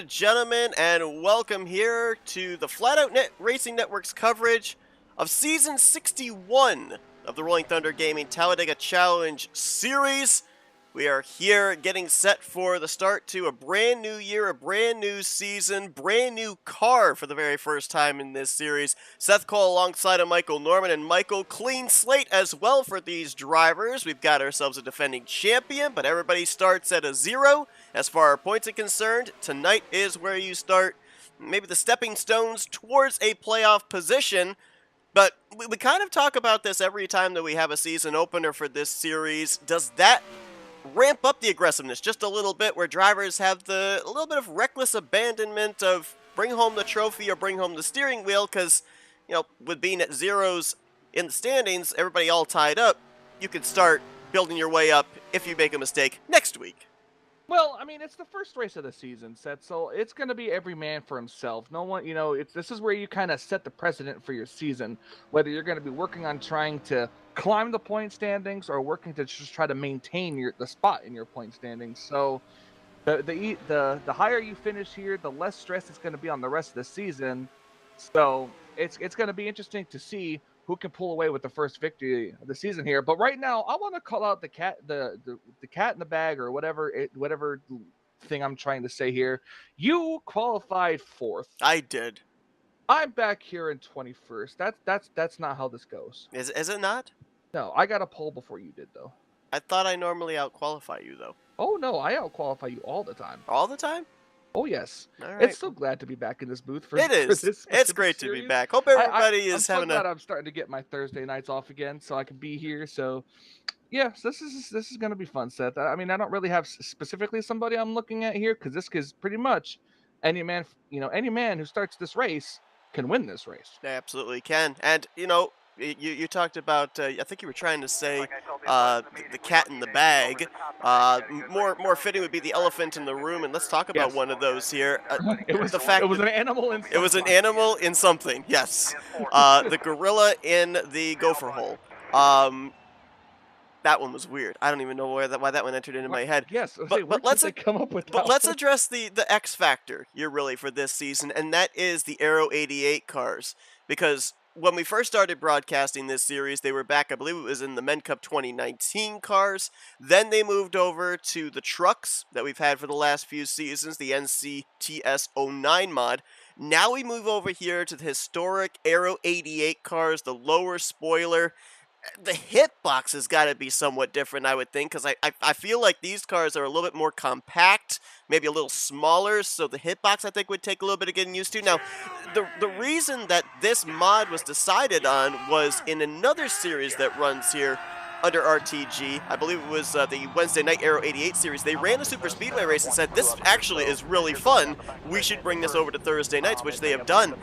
and gentlemen, and welcome here to the Flatout Racing Network's coverage of Season 61 of the Rolling Thunder Gaming Talladega Challenge Series. We are here getting set for the start to a brand new year, a brand new season, brand new car for the very first time in this series. Seth Cole alongside of Michael Norman, and Michael, clean slate as well for these drivers. We've got ourselves a defending champion, but everybody starts at a 0 as far as points are concerned. Tonight is where you start maybe the stepping stones towards a playoff position. But we kind of talk about this every time that we have a season opener for this series. Does that ramp up the aggressiveness just a little bit, where drivers have a little bit of reckless abandonment of bring home the trophy or bring home the steering wheel? Because, you know, with being at zeros in the standings, everybody all tied up, you can start building your way up if you make a mistake next week. Well, I mean, it's the first race of the season, Seth, so it's going to be every man for himself. No one, this is where you kind of set the precedent for your season, whether you're going to be working on trying to climb the point standings or working to just try to maintain the spot in your point standings. So the higher you finish here, the less stress it's going to be on the rest of the season. So it's going to be interesting to see who can pull away with the first victory of the season here. But right now, I want to call out the cat in the bag, or whatever thing I'm trying to say here. You qualified 4th. I did. I'm back here in 21st. That's not how this goes. Is it not? No, I got a pole before you did, though. I thought I normally out-qualify you, though. Oh, no, I out-qualify you all the time. All the time? Oh, yes. All right. It's so glad to be back in this booth. It's great to be back. Hope everybody is having glad I'm starting to get my Thursday nights off again, so I can be here. So, yeah, so this is going to be fun, Seth. I mean, I don't really have specifically somebody I'm looking at here, because this is pretty much any man who starts this race can win this race. They absolutely can. And, you talked about, I think you were trying to say the cat in the bag. More fitting would be the elephant in the room, and let's talk about one of those here. It was an animal in something. It was an animal in something, yes. The gorilla in the gopher hole. That one was weird. I don't even know why that one entered into my head. Yes, but let's come up with. But let's address the X factor here really for this season, and that is the Aero 88 cars, because when we first started broadcasting this series, they were back, I believe it was in the Men Cup 2019 cars. Then they moved over to the trucks that we've had for the last few seasons, the NCTS 09 mod. Now we move over here to the historic Aero 88 cars, the lower spoiler. The hitbox has got to be somewhat different, I would think, because I feel like these cars are a little bit more compact, maybe a little smaller, so the hitbox, I think, would take a little bit of getting used to. Now, the reason that this mod was decided on was in another series that runs here under RTG. I believe it was the Wednesday Night Aero 88 series. They ran a super speedway race and said, this actually is really fun. We should bring this over to Thursday nights, which they have done.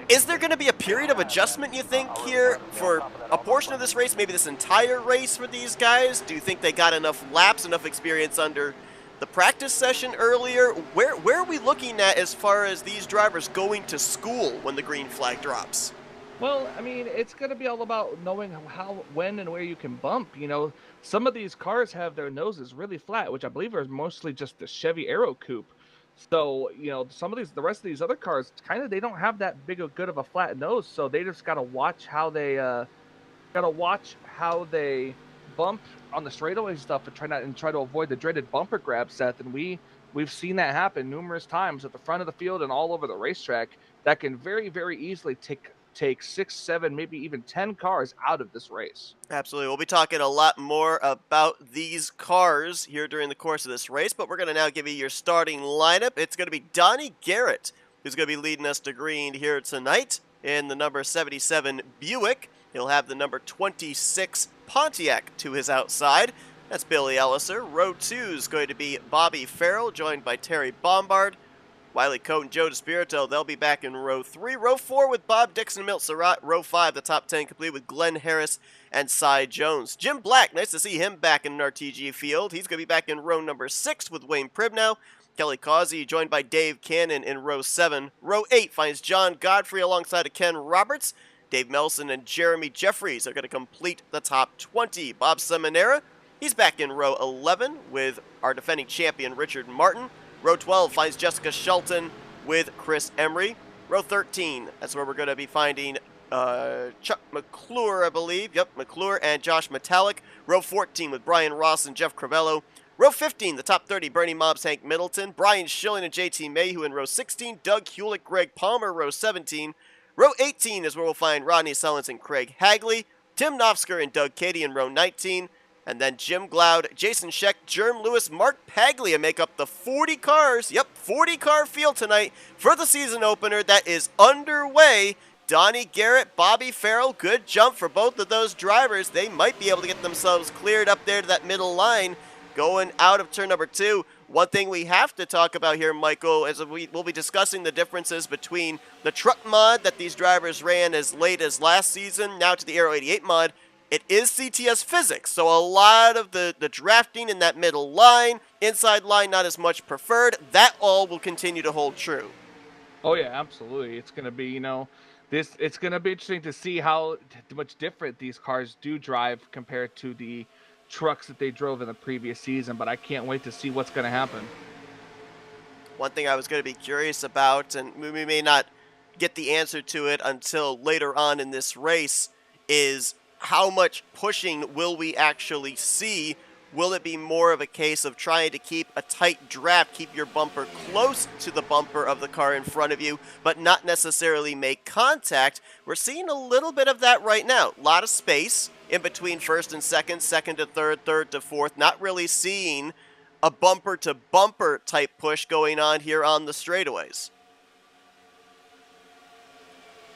Is there going to be a period of adjustment, you think, here for a portion of this race, maybe this entire race for these guys? Do you think they got enough laps, enough experience under the practice session earlier? Where are we looking at as far as these drivers going to school when the green flag drops? Well, I mean, it's going to be all about knowing how, when, and where you can bump. Some of these cars have their noses really flat, which I believe are mostly just the Chevy Aero Coupe. So, the rest of these other cars, they don't have that good of a flat nose. So they just got to watch how they bump on the straightaway stuff and try to avoid the dreaded bumper grab, Seth. And we've seen that happen numerous times at the front of the field and all over the racetrack. That can very, very easily take 6, 7, maybe even 10 cars out of this race. Absolutely. We'll be talking a lot more about these cars here during the course of this race, but we're going to now give you your starting lineup. It's going to be Donnie Garrett, who's going to be leading us to green here tonight in the number 77 Buick. He'll have the number 26 Pontiac to his outside. That's Billy Elliser. Row 2 is going to be Bobby Farrell, joined by Terry Bombard. Wiley Coate and Joe DeSpirito, they'll be back in row 3. Row 4 with Bob Dixon and Milt Surratt. Row 5, the top 10 complete with Glenn Harris and Cy Jones. Jim Black, nice to see him back in an RTG field. He's going to be back in row number 6 with Wayne Pribnow. Kelly Causey joined by Dave Cannon in row 7. Row 8 finds John Godfrey alongside of Ken Roberts. Dave Melson and Jeremy Jeffries are going to complete the top 20. Bob Seminara, he's back in row 11 with our defending champion Richard Martin. Row 12 finds Jessica Shelton with Chris Emery. Row 13, that's where we're going to be finding Chuck McClure, I believe. Yep, McClure and Josh Metallic. Row 14 with Brian Ross and Jeff Crivello. Row 15, the top 30, Bernie Mobbs, Hank Middleton. Brian Schilling and JT Mayhew in row 16. Doug Hewlett, Greg Palmer, row 17. Row 18 is where we'll find Rodney Sellens and Craig Hagley. Tim Knopfsker and Doug Cady in row 19. And then Jim Glaude, Jason Scheck, Jerm Lewis, Mark Paglia make up the 40 cars. Yep, 40 car field tonight for the season opener that is underway. Donnie Garrett, Bobby Farrell, good jump for both of those drivers. They might be able to get themselves cleared up there to that middle line going out of turn number 2. One thing we have to talk about here, Michael, is we'll be discussing the differences between the truck mod that these drivers ran as late as last season, now to the Aero 88 mod. It is CTS physics, so a lot of the drafting in that middle line, inside line not as much preferred, that all will continue to hold true. Oh yeah, absolutely. It's going to be, it's going to be interesting to see how much different these cars do drive compared to the trucks that they drove in the previous season, but I can't wait to see what's going to happen. One thing I was going to be curious about, and we may not get the answer to it until later on in this race, is how much pushing will we actually see? Will it be more of a case of trying to keep a tight draft, keep your bumper close to the bumper of the car in front of you, but not necessarily make contact? We're seeing a little bit of that right now. A lot of space in between first and second, second to third, third to fourth. Not really seeing a bumper-to-bumper type push going on here on the straightaways.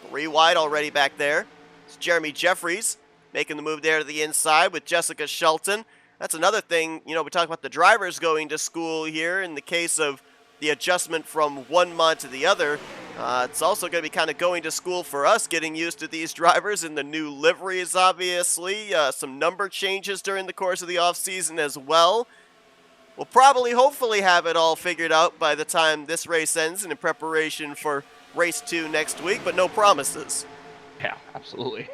3 wide already back there. It's Jeremy Jeffries making the move there to the inside with Jessica Shelton. That's another thing, we talk about the drivers going to school here in the case of the adjustment from one mod to the other. It's also going to be kind of going to school for us, getting used to these drivers and the new liveries, obviously. Some number changes during the course of the offseason as well. We'll probably, hopefully, have it all figured out by the time this race ends and in preparation for race 2 next week, but no promises. Yeah, absolutely.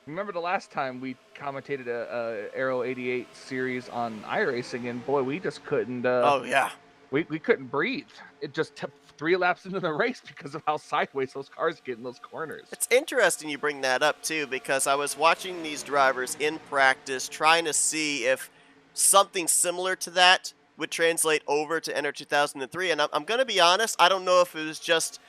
Remember the last time we commentated a Aero 88 series on iRacing, and boy, we just couldn't. Oh yeah, we couldn't breathe. It just took 3 laps into the race because of how sideways those cars get in those corners. It's interesting you bring that up too, because I was watching these drivers in practice, trying to see if something similar to that would translate over to Enter 2003. And I'm going to be honest, I don't know if it was just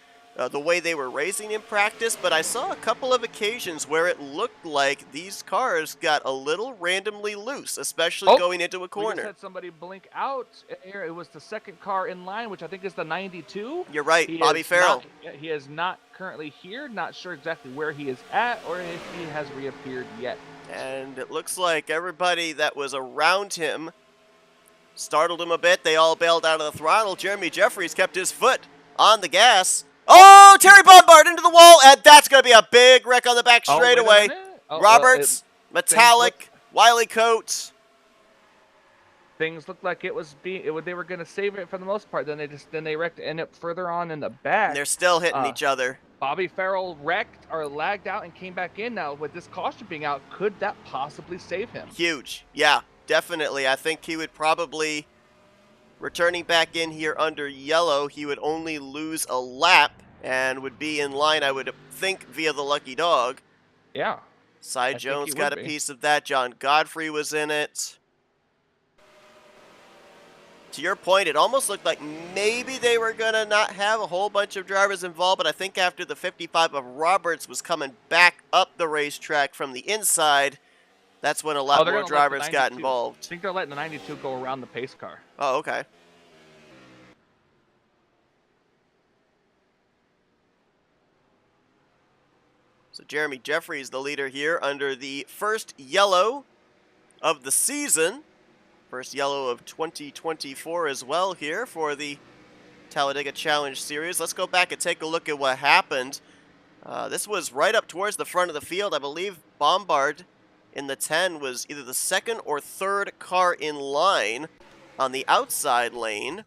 the way they were racing in practice, but I saw a couple of occasions where it looked like these cars got a little randomly loose, especially going into a corner. We just had somebody blink out. It was the second car in line, which I think is the 92. You're right, Bobby Farrell. He is not currently here, not sure exactly where he is at or if he has reappeared yet. And it looks like everybody that was around him startled him a bit. They all bailed out of the throttle. Jeremy Jeffries kept his foot on the gas. Oh, Terry Bombard into the wall, and that's going to be a big wreck on the back straightaway. Roberts, Metallic, Wiley Coates. Things looked like they were going to save it for the most part. Then they wrecked, end up further on in the back. And they're still hitting each other. Bobby Farrell wrecked or lagged out and came back in. Now with this caution being out, could that possibly save him? Huge, yeah, definitely. I think he would probably, returning back in here under yellow, he would only lose a lap and would be in line, I would think, via the lucky dog. Yeah. Cy Jones got a piece of that. John Godfrey was in it. To your point, it almost looked like maybe they were going to not have a whole bunch of drivers involved, but I think after the 55 of Roberts was coming back up the racetrack from the inside, that's when a lot more drivers got involved. I think they're letting the 92 go around the pace car. Oh, okay. So Jeremy Jeffries, the leader here, under the first yellow of the season. First yellow of 2024 as well here for the Talladega Challenge Series. Let's go back and take a look at what happened. This was right up towards the front of the field. I believe Bombard in the 10 was either the second or third car in line on the outside lane.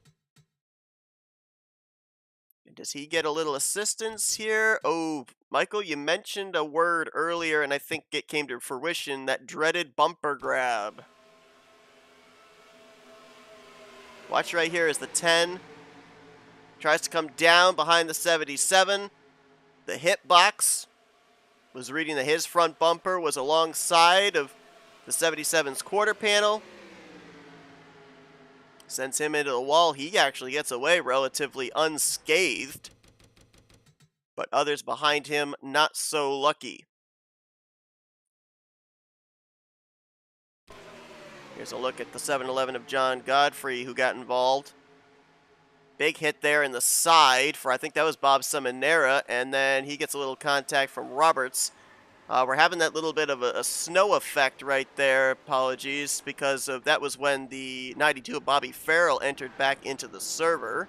And does he get a little assistance here? Oh, Michael, you mentioned a word earlier, and I think it came to fruition, that dreaded bumper grab. Watch right here as the 10 tries to come down behind the 77. The hitbox was reading that his front bumper was alongside of the 77's quarter panel. Sends him into the wall. He actually gets away relatively unscathed. But others behind him not so lucky. Here's a look at the 7-Eleven of John Godfrey who got involved. Big hit there in the side for, I think that was Bob Seminara, and then he gets a little contact from Roberts. We're having that little bit of a snow effect right there, apologies, because that was when the 92 of Bobby Farrell entered back into the server.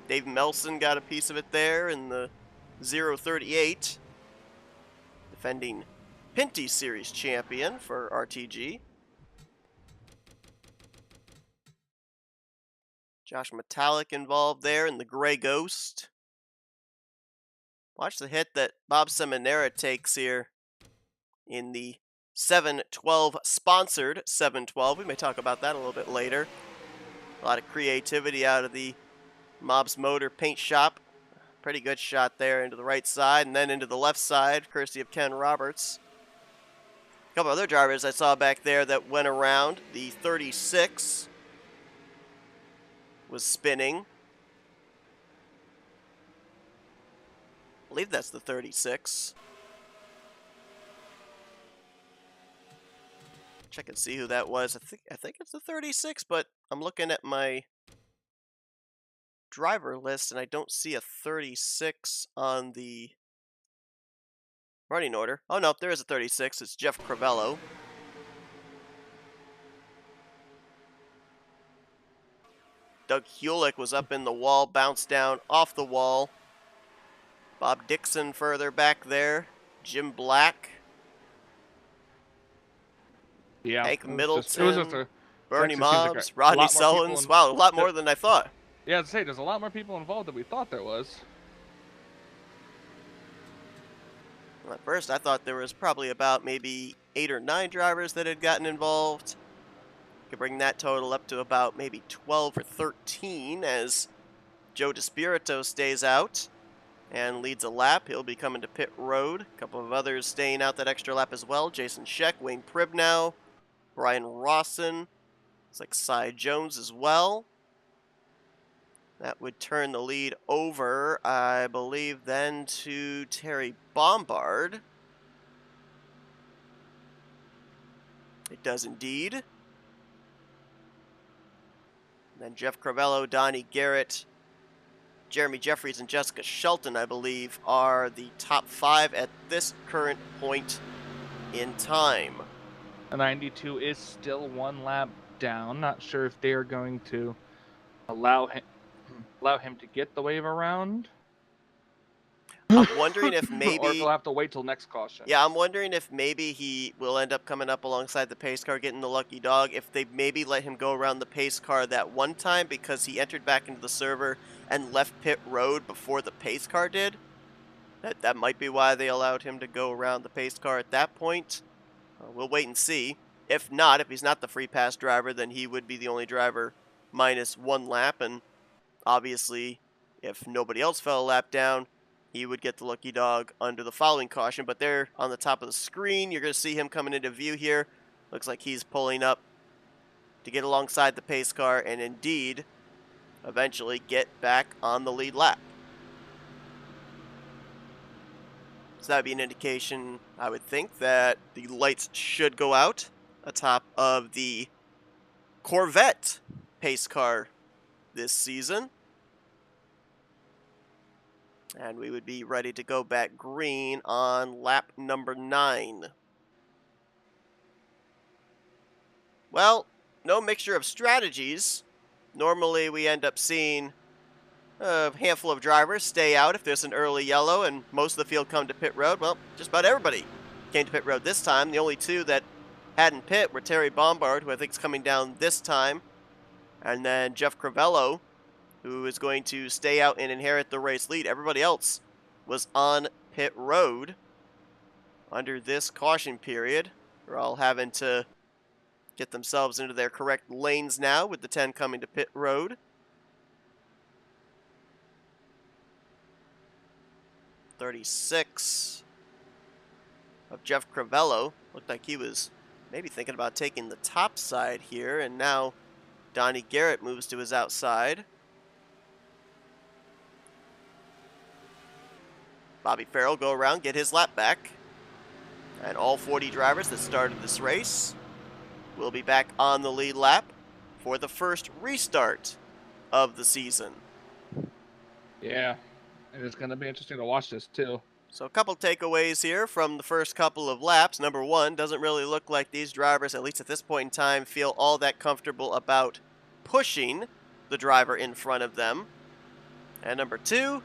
Dave Melson got a piece of it there in the 038, defending Pinty Series champion for RTG. Josh Metallic involved there in the Gray Ghost. Watch the hit that Bob Seminara takes here in the 712 sponsored 712. We may talk about that a little bit later. A lot of creativity out of the Mob's Motor paint shop. Pretty good shot there into the right side and then into the left side, courtesy of Ken Roberts. A couple other drivers I saw back there that went around. The 36 was spinning. I believe that's the 36. Check and see who that was. I think it's the 36, but I'm looking at my driver list and I don't see a 36 on the running order. Oh no, there is a 36. It's Jeff Crivello. Doug Hewlick was up in the wall, bounced down off the wall. Bob Dixon further back there. Jim Black. Yeah, Hank Middleton. it was just Bernie Mobbs, Rodney Sullins. Wow, a lot more than I thought. Yeah, I'd say there's a lot more people involved than we thought there was. Well, at first, I thought there was probably about maybe 8 or 9 drivers that had gotten involved. Could bring that total up to about maybe 12 or 13 as Joe DeSpirito stays out and leads a lap. He'll be coming to pit road. A couple of others staying out that extra lap as well. Jason Scheck, Wayne Pribnow, Brian Rawson. It's like Cy Jones as well. That would turn the lead over, I believe, then to Terry Bombard. It does indeed. And then Jeff Crivello, Donnie Garrett, Jeremy Jeffries, and Jessica Shelton, I believe, are the top 5 at this current point in time. The 92 is still 1 lap down. Not sure if they are going to allow him to get the wave around. I'm wondering if maybe... or he'll have to wait till next caution. Yeah, I'm wondering if maybe he will end up coming up alongside the pace car, getting the lucky dog, if they maybe let him go around the pace car that one time because he entered back into the server and left pit road before the pace car did. That might be why they allowed him to go around the pace car at that point. We'll wait and see. If not, if he's not the free pass driver, then he would be the only driver minus 1 lap, and obviously, if nobody else fell a lap down, he would get the lucky dog under the following caution. But there on the top of the screen, you're going to see him coming into view here. Looks like he's pulling up to get alongside the pace car and indeed eventually get back on the lead lap. So that would be an indication, I would think, that the lights should go out atop of the Corvette pace car this season. And we would be ready to go back green on lap number 9. Well, no mixture of strategies. Normally we end up seeing a handful of drivers stay out if there's an early yellow and most of the field come to pit road. Well, just about everybody came to pit road this time. The only 2 that hadn't pit were Terry Bombard, who I think is coming down this time, and then Jeff Crivello, who is going to stay out and inherit the race lead. Everybody else was on pit road under this caution period. We're all having to get themselves into their correct lanes now with the 10 coming to pit road. .36 of Jeff Crivello. Looked like he was maybe thinking about taking the top side here, and now Donnie Garrett moves to his outside. Bobby Farrell go around, get his lap back. And all 40 drivers that started this race will be back on the lead lap for the first restart of the season. Yeah, and it's going to be interesting to watch this too. So a couple takeaways here from the first couple of laps. Number one, doesn't really look like these drivers, at least at this point in time, feel all that comfortable about pushing the driver in front of them. And number two,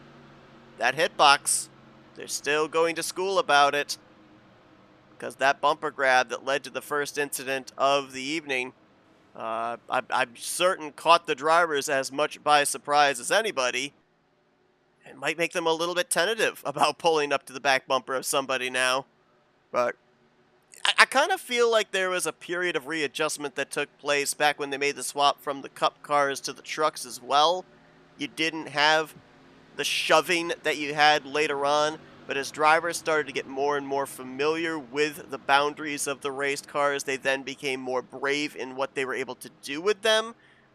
that hitbox, they're still going to school about it, because that bumper grab that led to the first incident of the evening, I'm certain caught the drivers as much by surprise as anybody. It might make them a little bit tentative about pulling up to the back bumper of somebody now. But I kind of feel like there was a period of readjustment that took place back when they made the swap from the Cup cars to the trucks as well. You didn't have the shoving that you had later on, but as drivers started to get more and more familiar with the boundaries of the raced cars, they then became more brave in what they were able to do with them.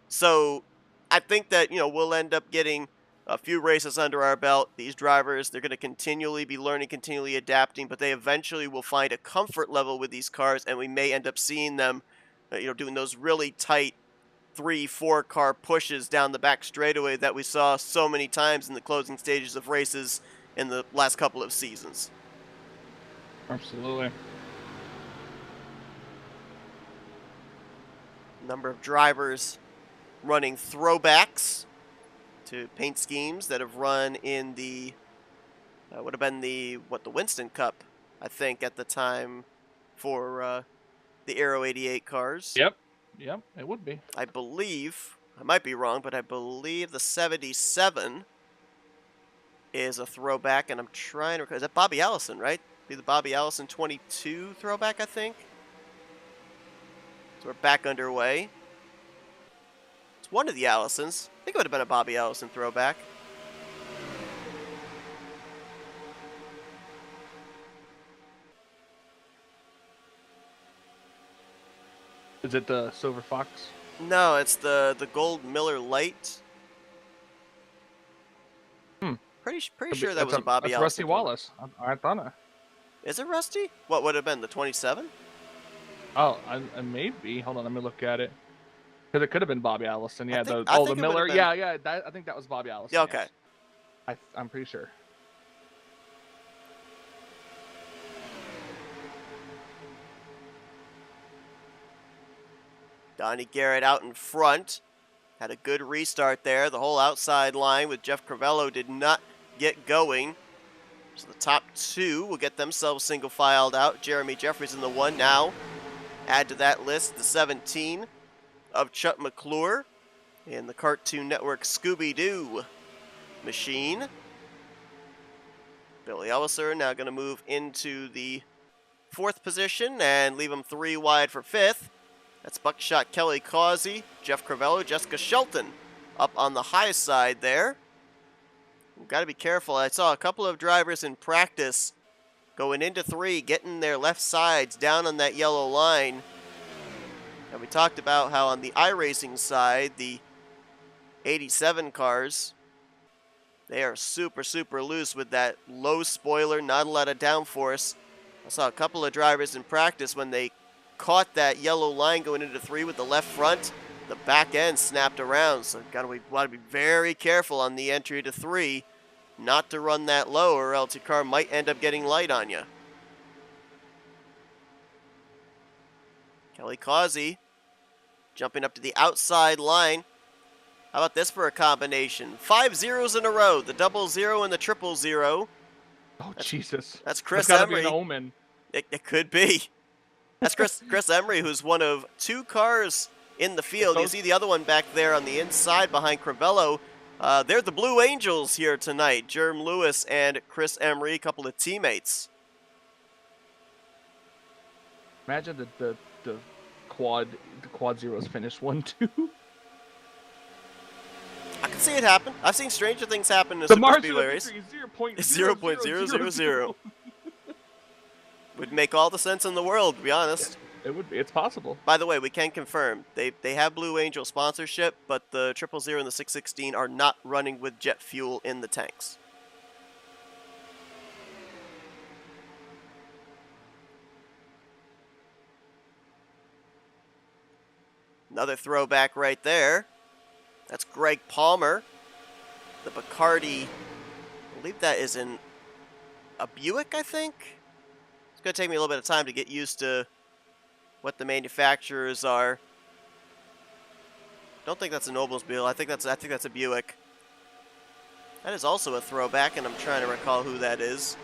So I think that, we'll end up getting a few races under our belt. These drivers, they're going to continually be learning, continually adapting, but they eventually will find a comfort level with these cars, and we may end up seeing them, doing those really tight 3-4 car pushes down the back straightaway that we saw so many times in the closing stages of races in the last couple of seasons. Absolutely. Number of drivers running throwbacks to paint schemes that have run in the, would have been the Winston Cup, I think, at the time for the Aero 88 cars. Yep, it would be. I believe, I might be wrong, but I believe the 77 is a throwback, and I'm trying to, is that Bobby Allison, right? Be the Bobby Allison 22 throwback, I think. So we're back underway. It's one of the Allisons. I think it would have been a Bobby Allison throwback. Is it the Silver Fox? No, it's the Gold Miller Light. Pretty sure that was a Bobby Allison. Rusty Wallace. I thought it. Is it Rusty? What would have been, the 27? Oh, maybe. Hold on, let me look at it. Because it could have been Bobby Allison. Yeah, the Miller. Yeah. I think that was Bobby Allison. Yeah, okay. Yes. I'm pretty sure. Donnie Garrett out in front. Had a good restart there. The whole outside line with Jeff Crivello did not get going. So the top two will get themselves single filed out. Jeremy Jeffries in the 1 now. Add to that list the 17 of Chuck McClure in the Cartoon Network Scooby-Doo machine. Billy Elliser now going to move into the 4th position and leave him 3 wide for 5th. That's Buckshot Kelly Causey, Jeff Crivello, Jessica Shelton up on the high side there. We've got to be careful. I saw a couple of drivers in practice going into 3, getting their left sides down on that yellow line. And we talked about how on the iRacing side, the 87 cars, they are super, super loose with that low spoiler, not a lot of downforce. I saw a couple of drivers in practice when they caught that yellow line going into 3 with the left front, the back end snapped around. So want to be very careful on the entry to 3, not to run that low, or else your car might end up getting light on you. Kelly Causey jumping up to the outside line. How about this for a combination? 5 zeros in a row, the 00 and the 000. Oh, Jesus. That's Chris That's Emery. Be an omen. It could be. That's Chris Emery, who's one of 2 cars in the field. You see the other one back there on the inside behind Crivello. They're the Blue Angels here tonight. Jerm Lewis and Chris Emery, a couple of teammates. Imagine the quad the Quad Zeros finish 1-2. I can see it happen. I've seen stranger things happen in a The super margin speedway of race. victory is 0.000. Would make all the sense in the world, to be honest. It would be. It's possible. By the way, we can confirm they have Blue Angel sponsorship, but the 000 and the 616 are not running with jet fuel in the tanks. Another throwback right there. That's Greg Palmer. The Bacardi, I believe that is in a Buick, I think? It's going to take me a little bit of time to get used to what the manufacturers are. Don't think that's an Oldsmobile. I think that's a Buick. That is also a throwback, and I'm trying to recall who that is.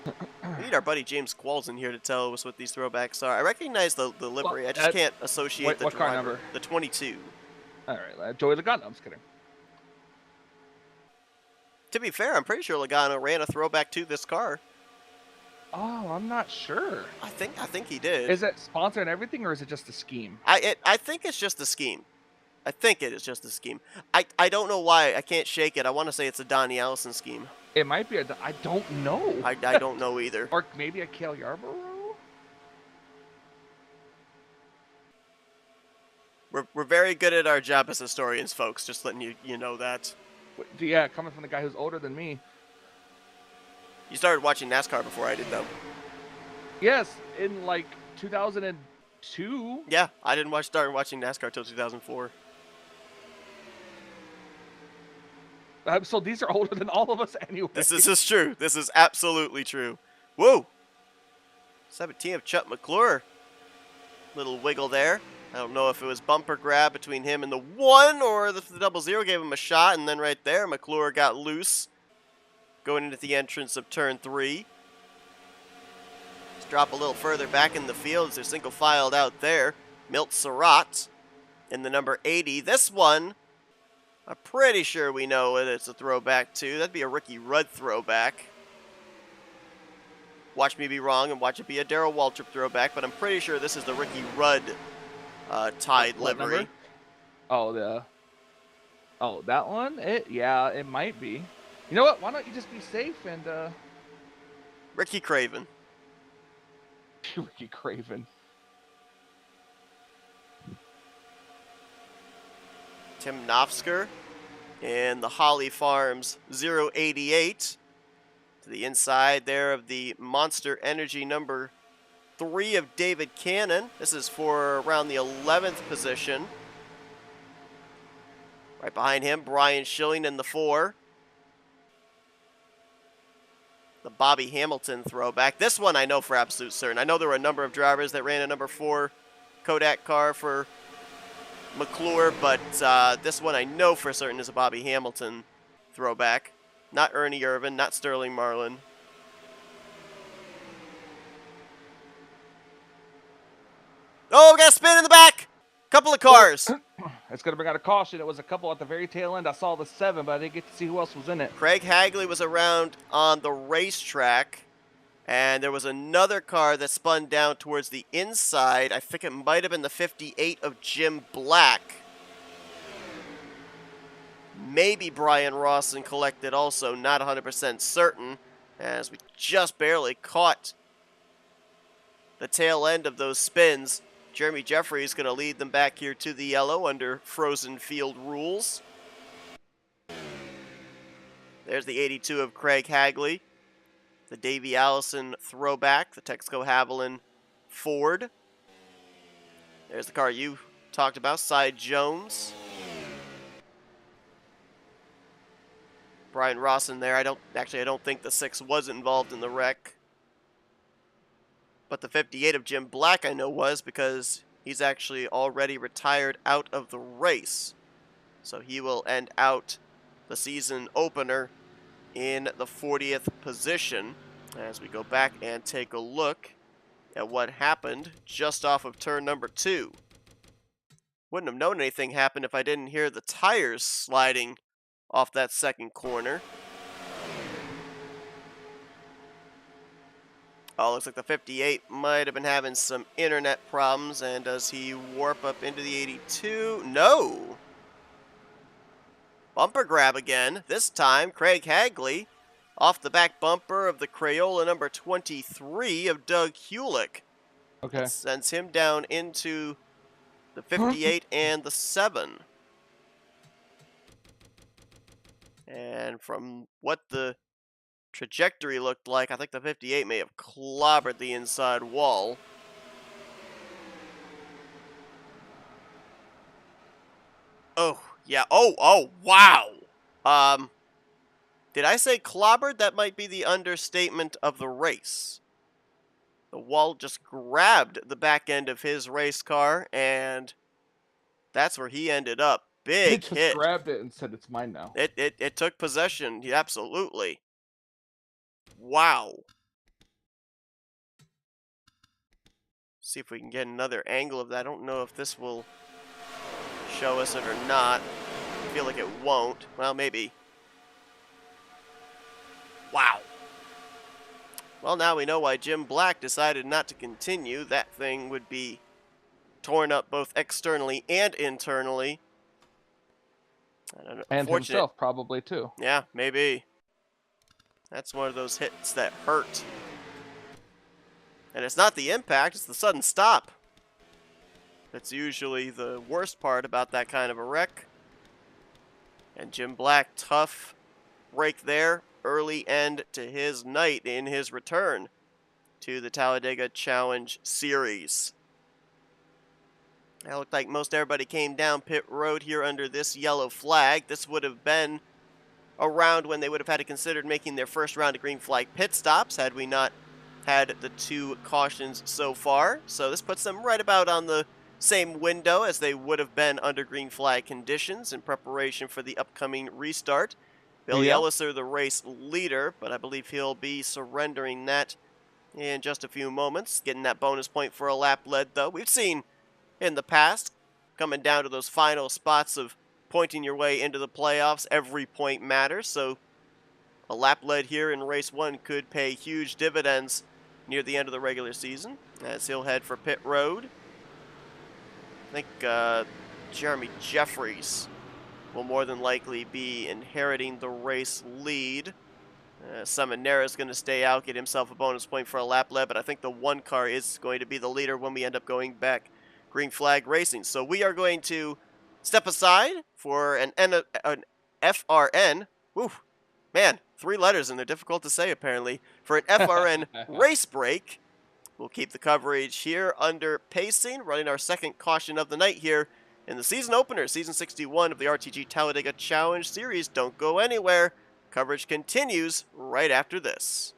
We need our buddy James Qualls in here to tell us what these throwbacks are. I recognize the livery. Well, I just can't associate the what car driver. number? The 22. All right, Joey Logano. I'm just kidding. To be fair, I'm pretty sure Logano ran a throwback to this car. Oh, I'm not sure. I think he did. Is it sponsored and everything, or is it just a scheme? I think it's just a scheme. I think it is just a scheme. I don't know why. I can't shake it. I want to say it's a Donnie Allison scheme. It might be I don't know. I don't know either. Or maybe a Cale Yarborough? We're very good at our job as historians, folks. Just letting you know that. Yeah, coming from the guy who's older than me. You started watching NASCAR before I did, though. Yes, in like 2002. Yeah, I didn't start watching NASCAR till 2004. So these are older than all of us anyway. This is true. This is absolutely true. Whoa! 17 of Chuck McClure. Little wiggle there. I don't know if it was bumper grab between him and the 1 or the 00 gave him a shot, and then right there, McClure got loose going into the entrance of turn 3. Let's drop a little further back in the field as they're single filed out there. Milt Surratt in the number 80. This one, I'm pretty sure we know what it's a throwback to. That'd be a Ricky Rudd throwback. Watch me be wrong and watch it be a Darrell Waltrip throwback, but I'm pretty sure this is the Ricky Rudd Tide livery. Number? Oh, that one? Yeah, it might be. You know what? Why don't you just be safe and Ricky Craven. Ricky Craven. Tim Knopfsker and the Holly Farms 088 to the inside there of the Monster Energy number 3 of David Cannon. This is for around the 11th position. Right behind him, Brian Schilling in the 4. The Bobby Hamilton throwback. This one I know for absolute certain. I know there were a number of drivers that ran a number 4 Kodak car for McClure, but this one I know for certain is a Bobby Hamilton throwback. Not Ernie Irvin, not Sterling Marlin. Oh, we got a spin in the back! Couple of cars. It's going to bring out a caution. It was a couple at the very tail end. I saw the 7, but I didn't get to see who else was in it. Craig Hagley was around on the racetrack, and there was another car that spun down towards the inside. I think it might have been the 58 of Jim Black. Maybe Brian Rawson collected also, not 100% certain, as we just barely caught the tail end of those spins. Jeremy Jeffrey is going to lead them back here to the yellow under frozen field rules. There's the 82 of Craig Hagley. The Davey Allison throwback, the Texaco Haviland Ford. There's the car you talked about, Cy Jones. Brian Rawson there. I don't think the 6 was involved in the wreck. But the 58 of Jim Black I know was, because he's actually already retired out of the race. So he will end out the season opener in the 40th position as we go back and take a look at what happened just off of turn number 2. Wouldn't have known anything happened if I didn't hear the tires sliding off that second corner. Oh, looks like the 58 might have been having some internet problems. And does he warp up into the 82? No. Bumper grab again. This time, Craig Hagley off the back bumper of the Crayola number 23 of Doug Hewlick. Okay. That sends him down into the 58 and the 7. And from what the trajectory looked like, I think the 58 may have clobbered the inside wall. Oh, yeah. Oh, wow. Did I say clobbered? That might be the understatement of the race. The wall just grabbed the back end of his race car, and that's where he ended up. Big It just hit. grabbed it and said, "It's mine now." It took possession. Yeah, absolutely. Wow. See if we can get another angle of that. I don't know if this will show us it or not. I feel like it won't. Well, maybe. Wow. Well, now we know why Jim Black decided not to continue. That thing would be torn up both externally and internally. And himself, probably, too. Yeah, maybe. That's one of those hits that hurt. And it's not the impact, it's the sudden stop. That's usually the worst part about that kind of a wreck. And Jim Black, tough break there. Early end to his night in his return to the Talladega Challenge Series. It looked like most everybody came down pit road here under this yellow flag. This would have been around when they would have had to consider making their first round of green flag pit stops had we not had the 2 cautions so far. So this puts them right about on the same window as they would have been under green flag conditions in preparation for the upcoming restart. Billy Elliser, the race leader, but I believe he'll be surrendering that in just a few moments. Getting that bonus point for a lap led, though. We've seen in the past, coming down to those final spots of pointing your way into the playoffs, every point matters. So a lap led here in race 1 could pay huge dividends near the end of the regular season as he'll head for pit road. I think Jeremy Jeffries will more than likely be inheriting the race lead. Seminara is going to stay out, get himself a bonus point for a lap led, but I think the 1 car is going to be the leader when we end up going back green flag racing. So we are going to step aside for an FRN. Woo, man, 3 letters and they're difficult to say apparently. For an FRN race break. We'll keep the coverage here under pacing, running our second caution of the night here in the season opener, Season 61 of the RTG Talladega Challenge Series. Don't go anywhere. Coverage continues right after this.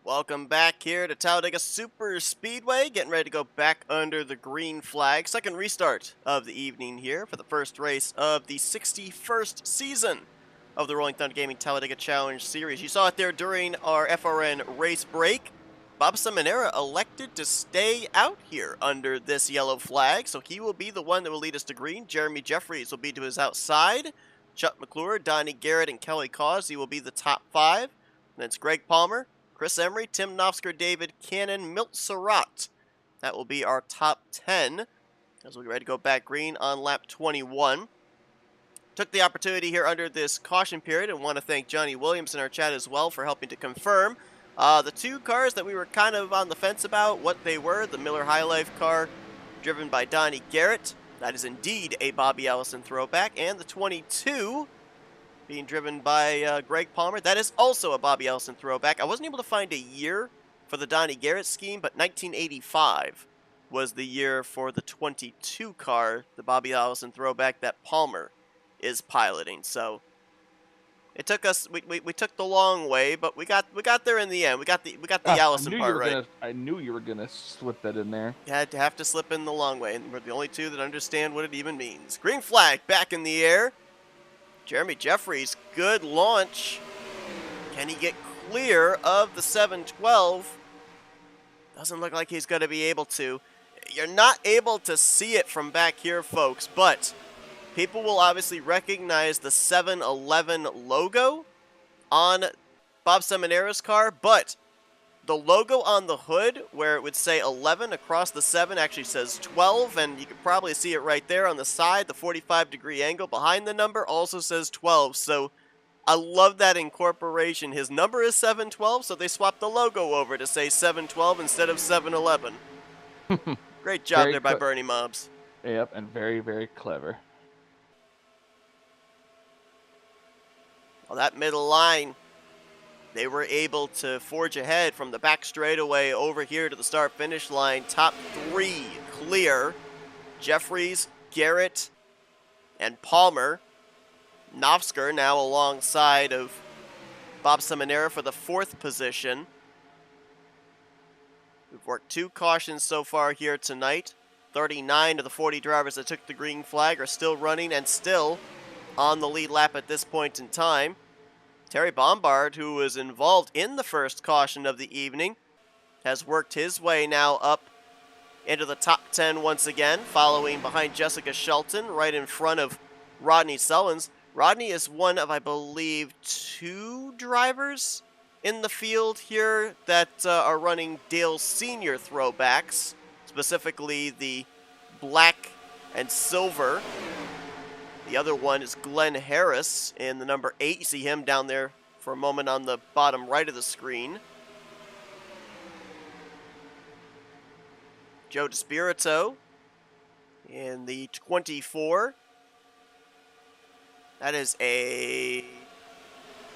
Welcome back here to Talladega Super Speedway, getting ready to go back under the green flag. Second restart of the evening here for the first race of the 61st season of the Rolling Thunder Gaming Talladega Challenge Series. You saw it there during our FRN race break. Bob Seminara elected to stay out here under this yellow flag, so he will be the one that will lead us to green. Jeremy Jeffries will be to his outside. Chuck McClure, Donnie Garrett, and Kelly Causey will be the top five. And it's Greg Palmer, Chris Emery, Tim Nofsker, David Cannon, Milt Surratt. That will be our top 10 as we get ready to go back green on lap 21. Took the opportunity here under this caution period and want to thank Johnny Williams in our chat as well for helping to confirm the two cars that we were kind of on the fence about what they were. The Miller High Life car driven by Donnie Garrett. That is indeed a Bobby Allison throwback. And the 22 being driven by Greg Palmer. That is also a Bobby Allison throwback. I wasn't able to find a year for the Donnie Garrett scheme, but 1985 was the year for the 22 car, the Bobby Allison throwback that Palmer is piloting. So it took us, we took the long way, but we got there in the end. We got the Allison part right. I knew you were gonna slip that in there. You had to have to slip in the long way, and we're the only two that understand what it even means. Green flag back in the air. Jeremy Jeffries, good launch. Can he get clear of the 712? Doesn't look like he's going to be able to. You're not able to see it from back here, folks, but people will obviously recognize the 711 logo on Bob Seminara's car, but the logo on the hood, where it would say 11 across the 7, actually says 12, and you can probably see it right there on the side. The 45-degree angle behind the number also says 12, so I love that incorporation. His number is 712, so they swapped the logo over to say 712 instead of 711. Great job there by Bernie Mobbs. Yep, and very, very clever. Well, that middle line, they were able to forge ahead from the back straightaway over here to the start-finish line. Top three clear. Jeffries, Garrett, and Palmer. Nofsker now alongside of Bob Seminara for the 4th position. We've worked 2 cautions so far here tonight. 39 of the 40 drivers that took the green flag are still running and still on the lead lap at this point in time. Terry Bombard, who was involved in the first caution of the evening, has worked his way now up into the top 10 once again, following behind Jessica Shelton, right in front of Rodney Sullins. Rodney is one of, I believe, 2 drivers in the field here that are running Dale Senior throwbacks, specifically the black and silver. The other one is Glenn Harris in the number 8. You see him down there for a moment on the bottom right of the screen. Joe DeSpirito in the 24. That is a,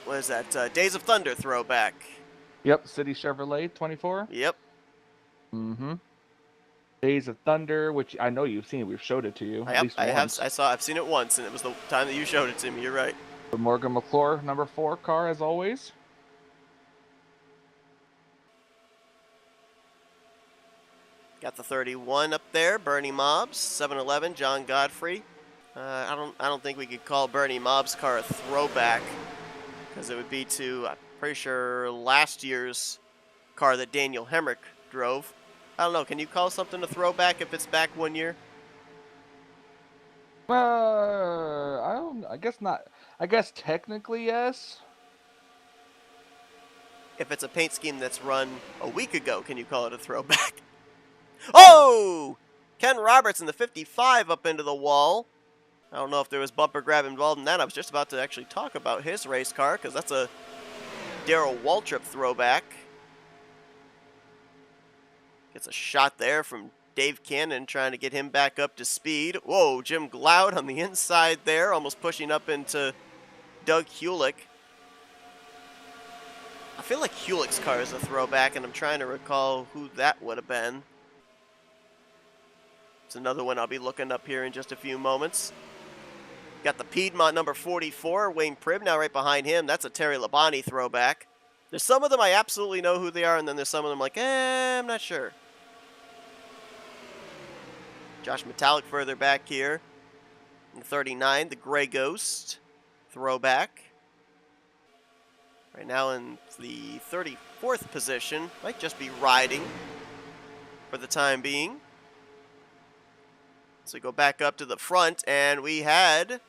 what is that, Days of Thunder throwback. Yep, City Chevrolet 24. Yep. Mm-hmm. Days of Thunder, which I know you've seen. We've showed it to you at least once. I've seen it once, and it was the time that you showed it to me. You're right. The Morgan McClure number 4 car, as always. Got the 31 up there. Bernie Mobbs, 711. John Godfrey. I don't think we could call Bernie Mobbs' car a throwback, because it would be to, I'm pretty sure, last year's car that Daniel Hemrick drove. I don't know. Can you call something a throwback if it's back 1 year? I guess not. I guess technically yes. If it's a paint scheme that's run a week ago, can you call it a throwback? Oh! Ken Roberts in the 55 up into the wall. I don't know if there was bumper grab involved in that. I was just about to actually talk about his race car, because that's a Darrell Waltrip throwback. Gets a shot there from Dave Cannon, trying to get him back up to speed. Whoa, Jim Gloud on the inside there, almost pushing up into Doug Hulick. I feel like Hulick's car is a throwback, and I'm trying to recall who that would have been. It's another one I'll be looking up here in just a few moments. Got the Piedmont number 44, Wayne Pribb now right behind him. That's a Terry Labonte throwback. There's some of them I absolutely know who they are, and then there's some of them like, I'm not sure. Josh Metallic further back here. In 39, the Gray Ghost. Throwback. Right now in the 34th position. Might just be riding for the time being. So we go back up to the front, and we had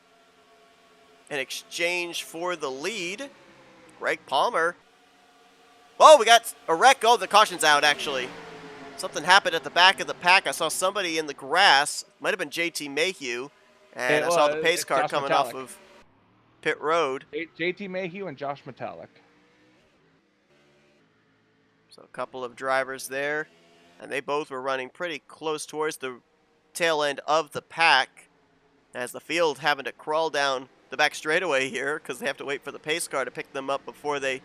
an exchange for the lead. Greg Palmer. Oh, we got a wreck. Oh, the caution's out, actually. Something happened at the back of the pack. I saw somebody in the grass. Might have been JT Mayhew. And I saw the pace It's car Josh coming off Metallic. of pit road. JT Mayhew and Josh Metallic. So a couple of drivers there. And they both were running pretty close towards the tail end of the pack. As the field having to crawl down the back straightaway here because they have to wait for the pace car to pick them up before they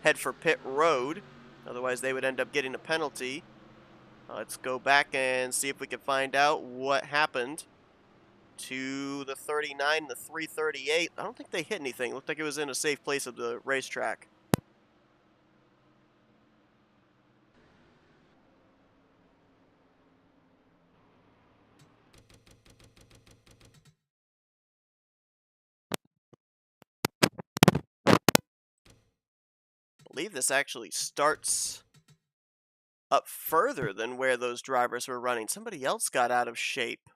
head for pit road. Otherwise, they would end up getting a penalty. Let's go back and see if we can find out what happened to the 39 and the 338. I don't think they hit anything. It looked like it was in a safe place of the racetrack. I believe this actually starts up further than where those drivers were running. Somebody else got out of shape.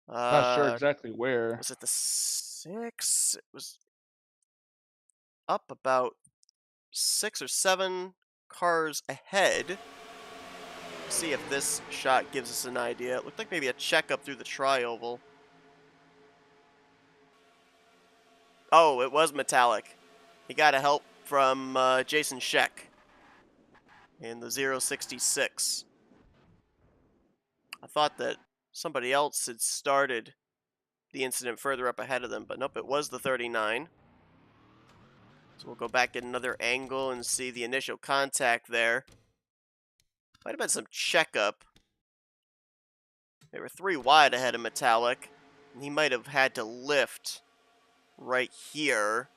Not sure exactly where. Was it the 6? It was up about 6 or 7 cars ahead. See if this shot gives us an idea. It looked like maybe a checkup through the tri-oval. Oh, it was Metallic. He got a help from Jason Scheck in the 066. I thought that somebody else had started the incident further up ahead of them, but nope, it was the 39. So we'll go back at another angle and see the initial contact there. Might have been some checkup. They were 3 wide ahead of Metallic, and he might have had to lift right here.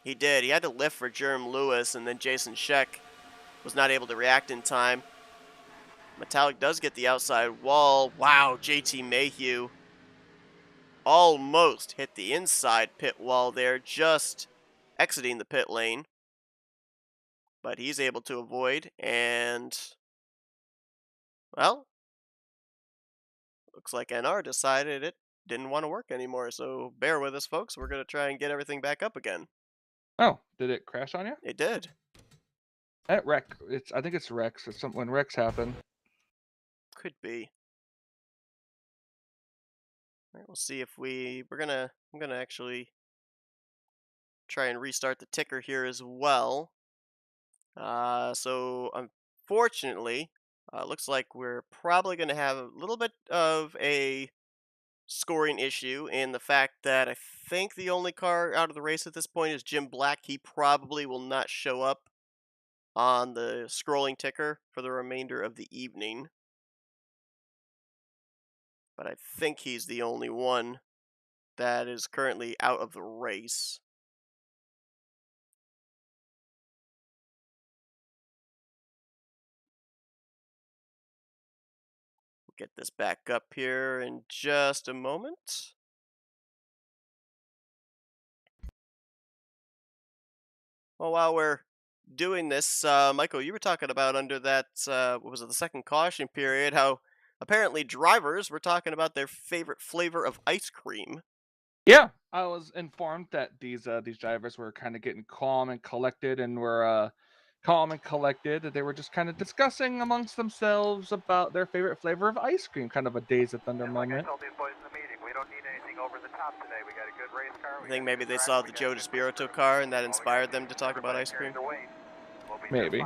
He did. He had to lift for Jerm Lewis, and then Jason Scheck was not able to react in time. Metallic does get the outside wall. Wow, JT Mayhew almost hit the inside pit wall there, just exiting the pit lane. But he's able to avoid, and, well, looks like NR decided it didn't want to work anymore, so bear with us, folks. We're going to try and get everything back up again. Oh, did it crash on you? It did. At wreck. I think it's wrecks. It's something when wrecks happen. Could be. All right, we'll see if I'm gonna actually try and restart the ticker here as well. So unfortunately, looks like we're probably gonna have a little bit of a scoring issue in the fact that I think the only car out of the race at this point is Jim Black. He probably will not show up on the scrolling ticker for the remainder of the evening. But I think he's the only one that is currently out of the race. We'll get this back up here in just a moment. Well, while we're doing this, Michael, you were talking about under that, what was it, the second caution period, how apparently drivers were talking about their favorite flavor of ice cream. Yeah, I was informed that these drivers were kind of getting calm and collected, and were calm and collected. That they were just kind of discussing amongst themselves about their favorite flavor of ice cream. Kind of a Days of Thunder moment. Like I told these boys in the meeting, we don't need anything over the top today. We got a good race car. I think maybe they saw the Joe DeSpirito car and that inspired them to talk about ice cream. Maybe.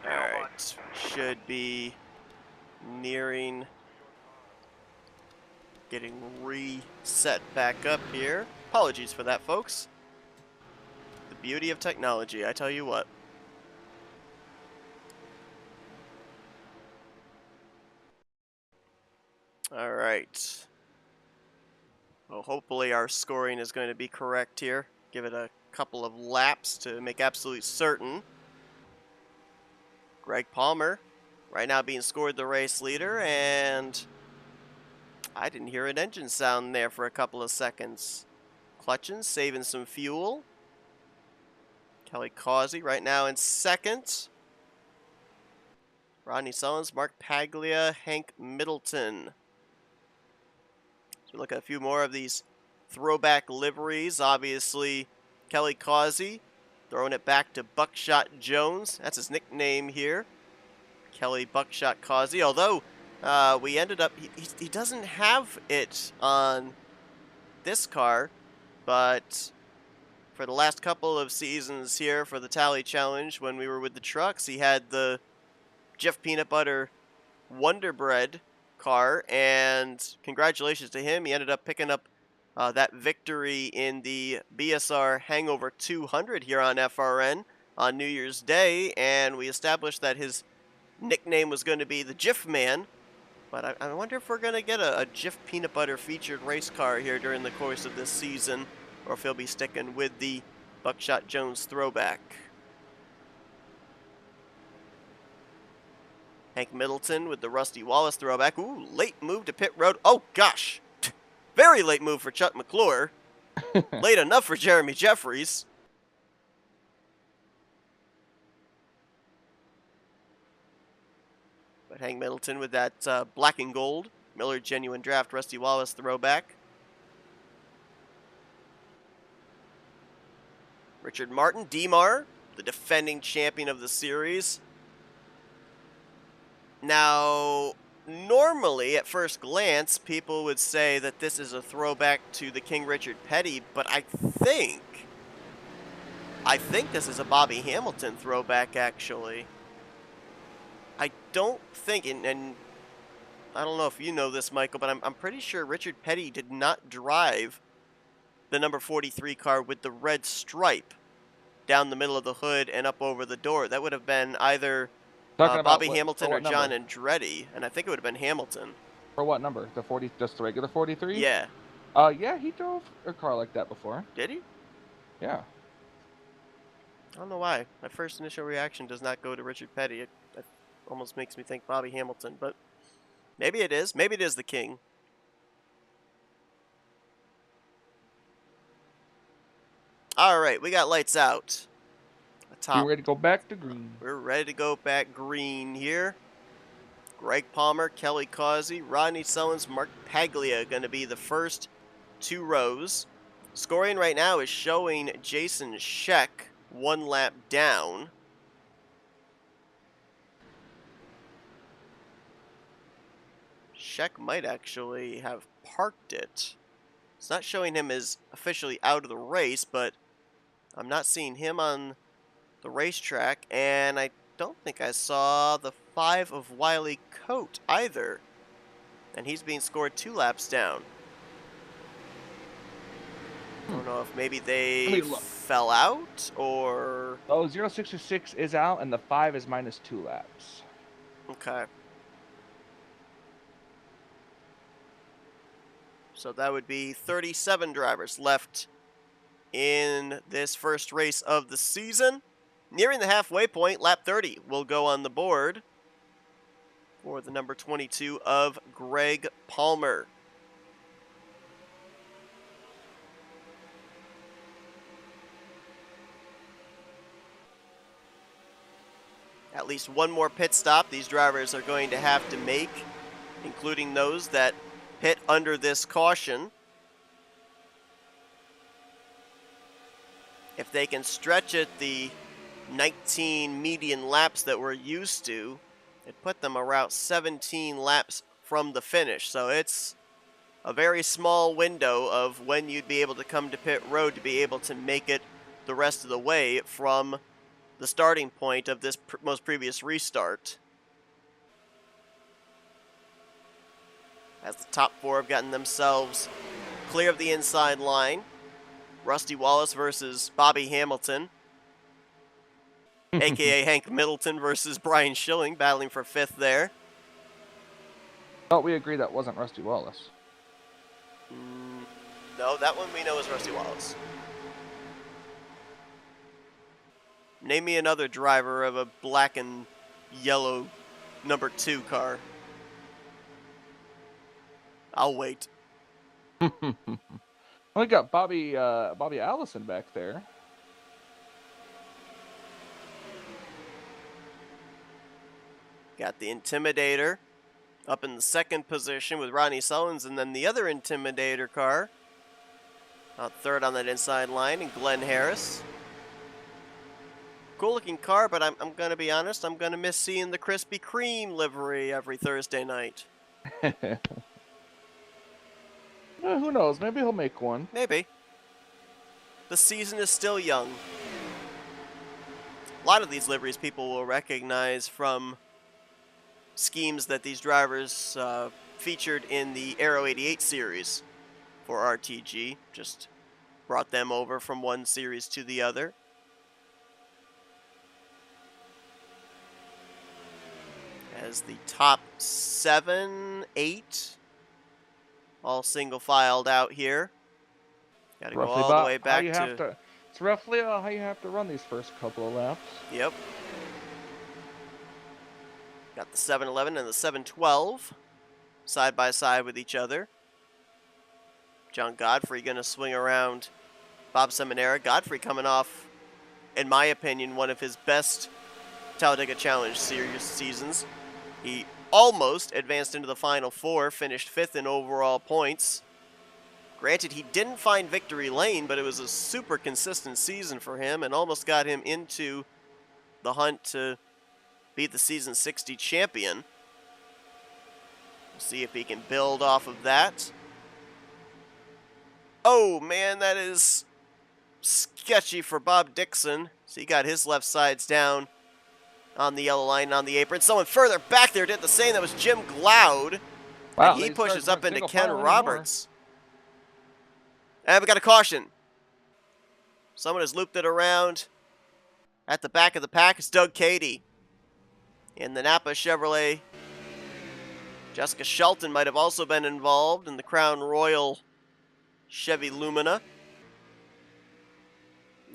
Alright, should be nearing getting reset back up here. Apologies for that, folks. The beauty of technology, I tell you what. Alright. Well, hopefully our scoring is going to be correct here. give it a couple of laps to make absolutely certain. Greg Palmer right now being scored the race leader, and I didn't hear an engine sound there for a couple of seconds. Clutching, saving some fuel. Kelly Causey right now in second. Rodney Sullins, Mark Paglia, Hank Middleton. So look at a few more of these throwback liveries. Obviously, Kelly Causey throwing it back to Buckshot Jones. That's his nickname here. Kelly Buckshot Causey. Although we ended up, he doesn't have it on this car, but for the last couple of seasons here for the Tally Challenge, when we were with the trucks, he had the Jif Peanut Butter Wonder Bread car, and congratulations to him. He ended up picking up that victory in the BSR Hangover 200 here on FRN on New Year's Day, and we established that his nickname was going to be the Jif Man. But I wonder if we're going to get a Jif Peanut Butter featured race car here during the course of this season, or if he'll be sticking with the Buckshot Jones throwback. Hank Middleton with the Rusty Wallace throwback. Ooh, late move to pit road. Oh, gosh. Very late move for Chuck McClure. Late enough for Jeremy Jeffries. But Hank Middleton with that black and gold Miller Genuine Draft Rusty Wallace throwback. Richard Martin, DMAR, the defending champion of the series. Now, normally, at first glance, people would say that this is a throwback to the King Richard Petty, but I think this is a Bobby Hamilton throwback, actually. I don't think, and I don't know if you know this, Michael, but I'm pretty sure Richard Petty did not drive the number 43 car with the red stripe down the middle of the hood and up over the door. That would have been either Bobby Hamilton or John Andretti, and I think it would have been Hamilton. For what number? The 40, just the regular 43? Yeah. Yeah, he drove a car like that before. Did he? Yeah. I don't know why. My first initial reaction does not go to Richard Petty. It almost makes me think Bobby Hamilton, but maybe it is. Maybe it is the King. All right, we got lights out. You ready to go back to green? We're ready to go back green here. Greg Palmer, Kelly Causey, Rodney Sullins, Mark Paglia going to be the first two rows. Scoring right now is showing Jason Scheck 1 lap down. Scheck might actually have parked it. It's not showing him as officially out of the race, but I'm not seeing him on the racetrack, and I don't think I saw the 5 of Wiley Coat either. And he's being scored 2 laps down. I don't know if maybe they fell out, or... Oh, 066 is out, and the 5 is minus 2 laps. Okay. So that would be 37 drivers left in this first race of the season. Nearing the halfway point, lap 30 will go on the board for the number 22 of Greg Palmer. At least one more pit stop these drivers are going to have to make, including those that pit under this caution. If they can stretch it the 19 median laps that we're used to, it put them around 17 laps from the finish. So it's a very small window of when you'd be able to come to pit road to be able to make it the rest of the way from the starting point of this most previous restart. As the top 4 have gotten themselves clear of the inside line. Rusty Wallace versus Bobby Hamilton. a.k.a. Hank Middleton versus Brian Schilling, battling for 5th there. But we agree that wasn't Rusty Wallace. No, that one we know is Rusty Wallace. Name me another driver of a black and yellow number 2 car. I'll wait. We got Bobby Allison back there. Got the Intimidator up in the 2nd position with Ronnie Sullins, and then the other Intimidator car out 3rd on that inside line, and Glenn Harris. Cool looking car, but I'm going to be honest, I'm going to miss seeing the Krispy Kreme livery every Thursday night. Who knows? Maybe he'll make one. Maybe. The season is still young. A lot of these liveries people will recognize from schemes that these drivers featured in the Aero 88 series for RTG. Just brought them over from one series to the other. As the top 7, 8 all single filed out here. Got to go all the way back to... It's roughly how you have to run these first couple of laps. Yep. Got the 711 and the 712 side by side with each other. John Godfrey going to swing around Bob Seminara. Godfrey coming off, in my opinion, one of his best Talladega Challenge Series seasons. He almost advanced into the Final Four, finished 5th in overall points. Granted, he didn't find victory lane, but it was a super consistent season for him and almost got him into the hunt to be the season 60 champion. We'll see if he can build off of that. Oh, man, that is sketchy for Bob Dixon. So he got his left sides down on the yellow line on the apron. Someone further back there did the same. That was Jim Glaude. Wow, and he pushes up into Ken Roberts. And we got a caution. Someone has looped it around. At the back of the pack is Doug Cady in the Napa Chevrolet. Jessica Shelton might have also been involved in the Crown Royal Chevy Lumina.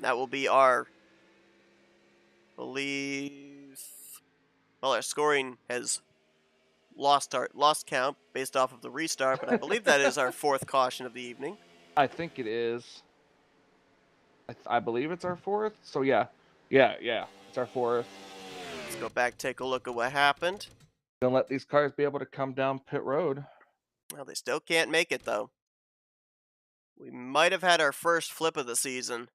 That will be our, our scoring has lost count based off of the restart, but I believe that is our 4th caution of the evening. I think it is. I believe it's our 4th. So yeah, it's our 4th. Let's go back, take a look at what happened. Don't let these cars be able to come down pit road. Well, they still can't make it though. We might have had our first flip of the season.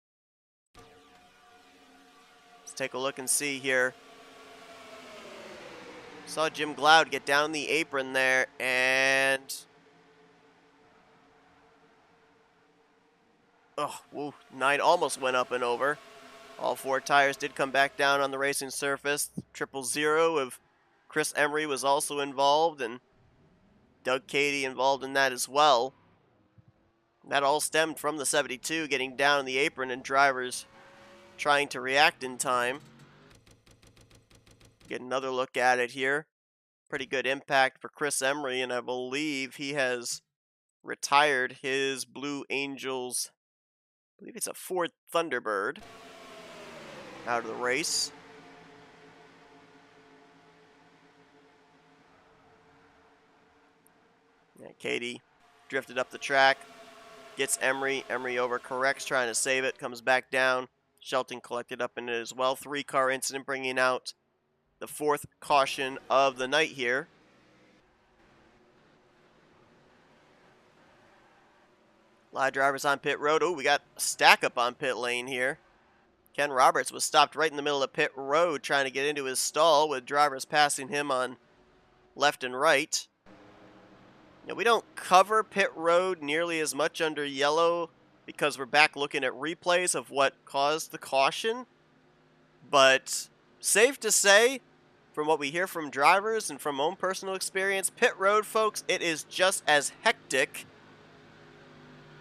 Let's take a look and see here. Saw Jim Glaude get down the apron there, and oh, 9 almost went up and over. All 4 tires did come back down on the racing surface. 000 of Chris Emery was also involved, and Doug Cady involved in that as well. That all stemmed from the 72 getting down the apron and drivers trying to react in time. Get another look at it here. Pretty good impact for Chris Emery, and I believe he has retired his Blue Angels, I believe it's a Ford Thunderbird, out of the race. Yeah, Cady drifted up the track, gets Emery. Emery overcorrects, trying to save it, comes back down. Shelton collected up in it as well. 3-car incident, bringing out the 4th caution of the night here. A lot of drivers on pit road. Oh, we got a stack up on pit lane here. Ken Roberts was stopped right in the middle of pit road trying to get into his stall with drivers passing him on left and right. Now, we don't cover pit road nearly as much under yellow because we're back looking at replays of what caused the caution. But safe to say, from what we hear from drivers and from own personal experience, pit road, folks, it is just as hectic,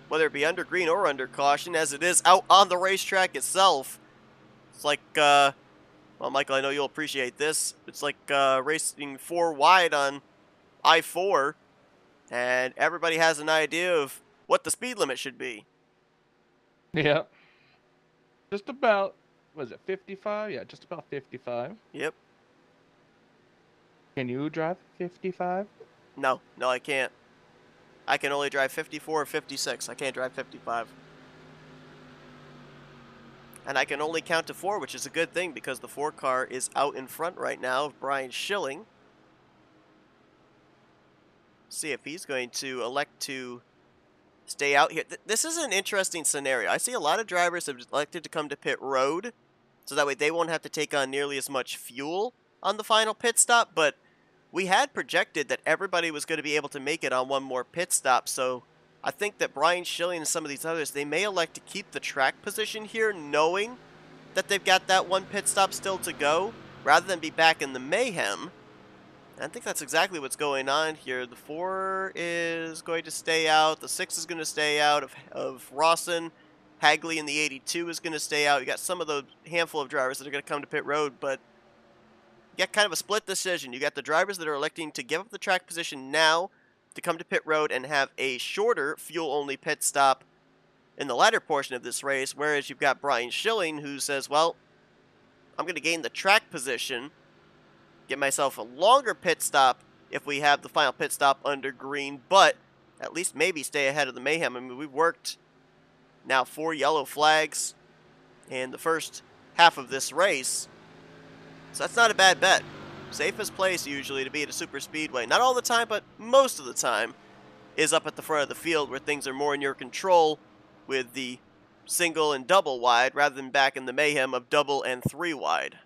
whether it be under green or under caution, as it is out on the racetrack itself. It's like, well, Michael, I know you'll appreciate this. It's like racing 4 wide on I-4, and everybody has an idea of what the speed limit should be. Yeah. Just about. was it 55? Yeah, just about 55. Yep. Can you drive 55? No, I can't. I can only drive 54 or 56. I can't drive 55. And I can only count to 4, which is a good thing because the 4 car is out in front right now of Brian Schilling. See if he's going to elect to stay out here. This is an interesting scenario. I see a lot of drivers have elected to come to pit road, so that way they won't have to take on nearly as much fuel on the final pit stop, but we had projected that everybody was going to be able to make it on one more pit stop, so I think that Brian Schilling and some of these others, they may elect to keep the track position here, knowing that they've got that one pit stop still to go, rather than be back in the mayhem. And I think that's exactly what's going on here. The 4 is going to stay out. The 6 is going to stay out of Rawson. Hagley in the 82 is going to stay out. You got some of the handful of drivers that are going to come to pit road, but you got kind of a split decision. You got the drivers that are electing to give up the track position now to come to pit road and have a shorter fuel-only pit stop in the latter portion of this race, whereas you've got Brian Schilling who says, well, I'm going to gain the track position, get myself a longer pit stop if we have the final pit stop under green, but at least maybe stay ahead of the mayhem. I mean, we've worked now 4 yellow flags in the first half of this race, so that's not a bad bet. Safest place usually to be at a super speedway, not all the time, but most of the time, is up at the front of the field where things are more in your control with the single and double wide rather than back in the mayhem of double and 3 wide.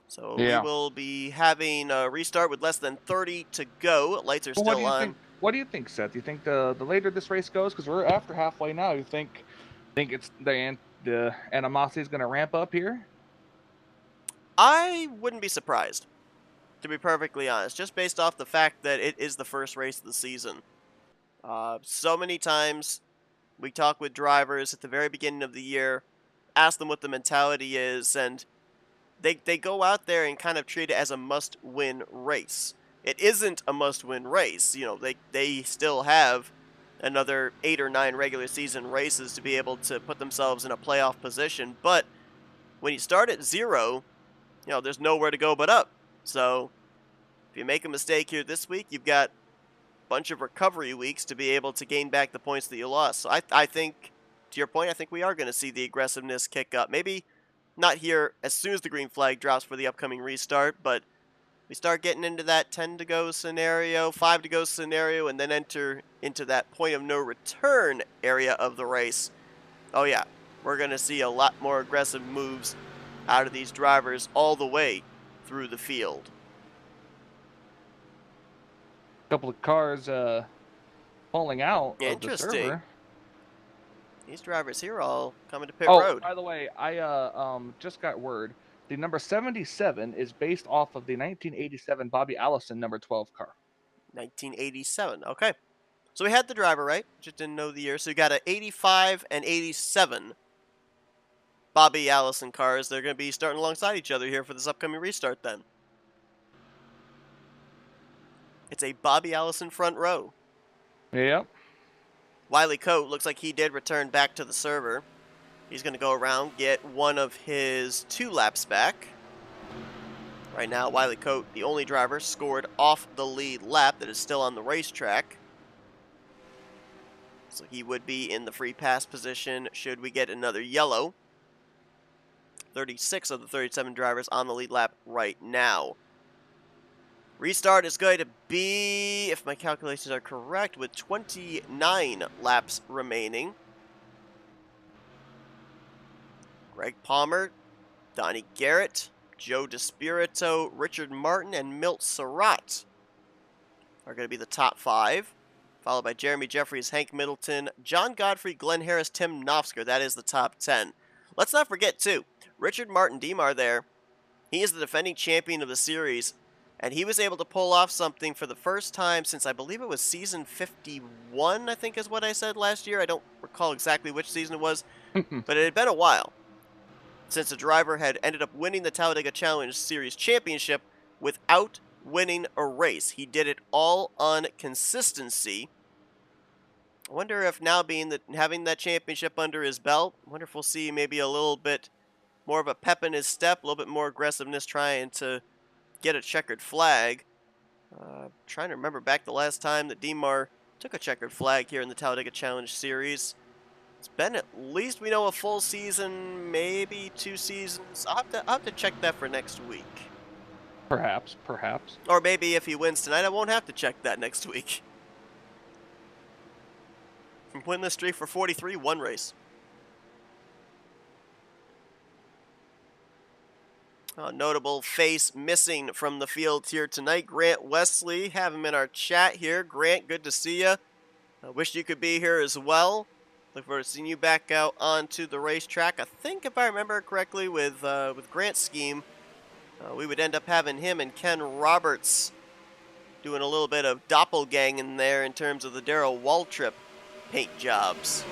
So we will be having a restart with less than 30 to go. Lights are still on. What do you think, Seth? Do you think the later this race goes, because we're after halfway now, you think it's the animosity is going to ramp up here? I wouldn't be surprised, to be perfectly honest, just based off the fact that it is the first race of the season. So many times we talk with drivers at the very beginning of the year, ask them what the mentality is, and they go out there and kind of treat it as a must-win race. It isn't a must-win race. You know, they still have another 8 or 9 regular season races to be able to put themselves in a playoff position, but when you start at 0, you know, there's nowhere to go but up. So if you make a mistake here this week, you've got a bunch of recovery weeks to be able to gain back the points that you lost. So I think, to your point, I think we are going to see the aggressiveness kick up. Maybe not here as soon as the green flag drops for the upcoming restart, but we start getting into that 10 to go scenario, 5 to go scenario, and then enter into that point of no return area of the race. Oh yeah, we're going to see a lot more aggressive moves out of these drivers all the way through the field. A couple of cars falling out of the Interesting. server. These drivers here all coming to pit road. By the way, I just got word. The number 77 is based off of the 1987 Bobby Allison number 12 car. 1987. Okay. So we had the driver right, just didn't know the year. So we got an 85 and 87 Bobby Allison cars. They're going to be starting alongside each other here for this upcoming restart then. It's a Bobby Allison front row. Yep. Wiley Coate looks like he did return back to the server. He's going to go around, get one of his 2 laps back. Right now, Wiley Coate, the only driver, scored off the lead lap that is still on the racetrack. So he would be in the free pass position should we get another yellow. 36 of the 37 drivers on the lead lap right now. Restart is going to be, if my calculations are correct, with 29 laps remaining. Greg Palmer, Donnie Garrett, Joe DeSpirito, Richard Martin, and Milt Surratt are going to be the top 5, followed by Jeremy Jeffries, Hank Middleton, John Godfrey, Glenn Harris, Tim Knopfsker. That is the top 10. Let's not forget, too, Richard Martin Demar there. He is the defending champion of the series, and he was able to pull off something for the first time since I believe it was season 51, I think is what I said last year. I don't recall exactly which season it was, but it had been a while since the driver had ended up winning the Talladega Challenge Series Championship without winning a race. He did it all on consistency. I wonder if now having that championship under his belt, I wonder if we'll see maybe a little bit more of a pep in his step, a little bit more aggressiveness trying to get a checkered flag. Trying to remember back the last time that DMAR took a checkered flag here in the Talladega Challenge Series. It's been at least, we know, a full season, maybe 2 seasons. I'll have to check that for next week. Perhaps. Or maybe if he wins tonight, I won't have to check that next week. Winless streak for 43, 1 race. A notable face missing from the field here tonight. Grant Wesley, have him in our chat here. Grant, good to see you. I wish you could be here as well. Look forward to seeing you back out onto the racetrack. I think, if I remember correctly, with Grant's scheme, we would end up having him and Ken Roberts doing a little bit of doppelgang in there in terms of the Darrell Waltrip paint jobs.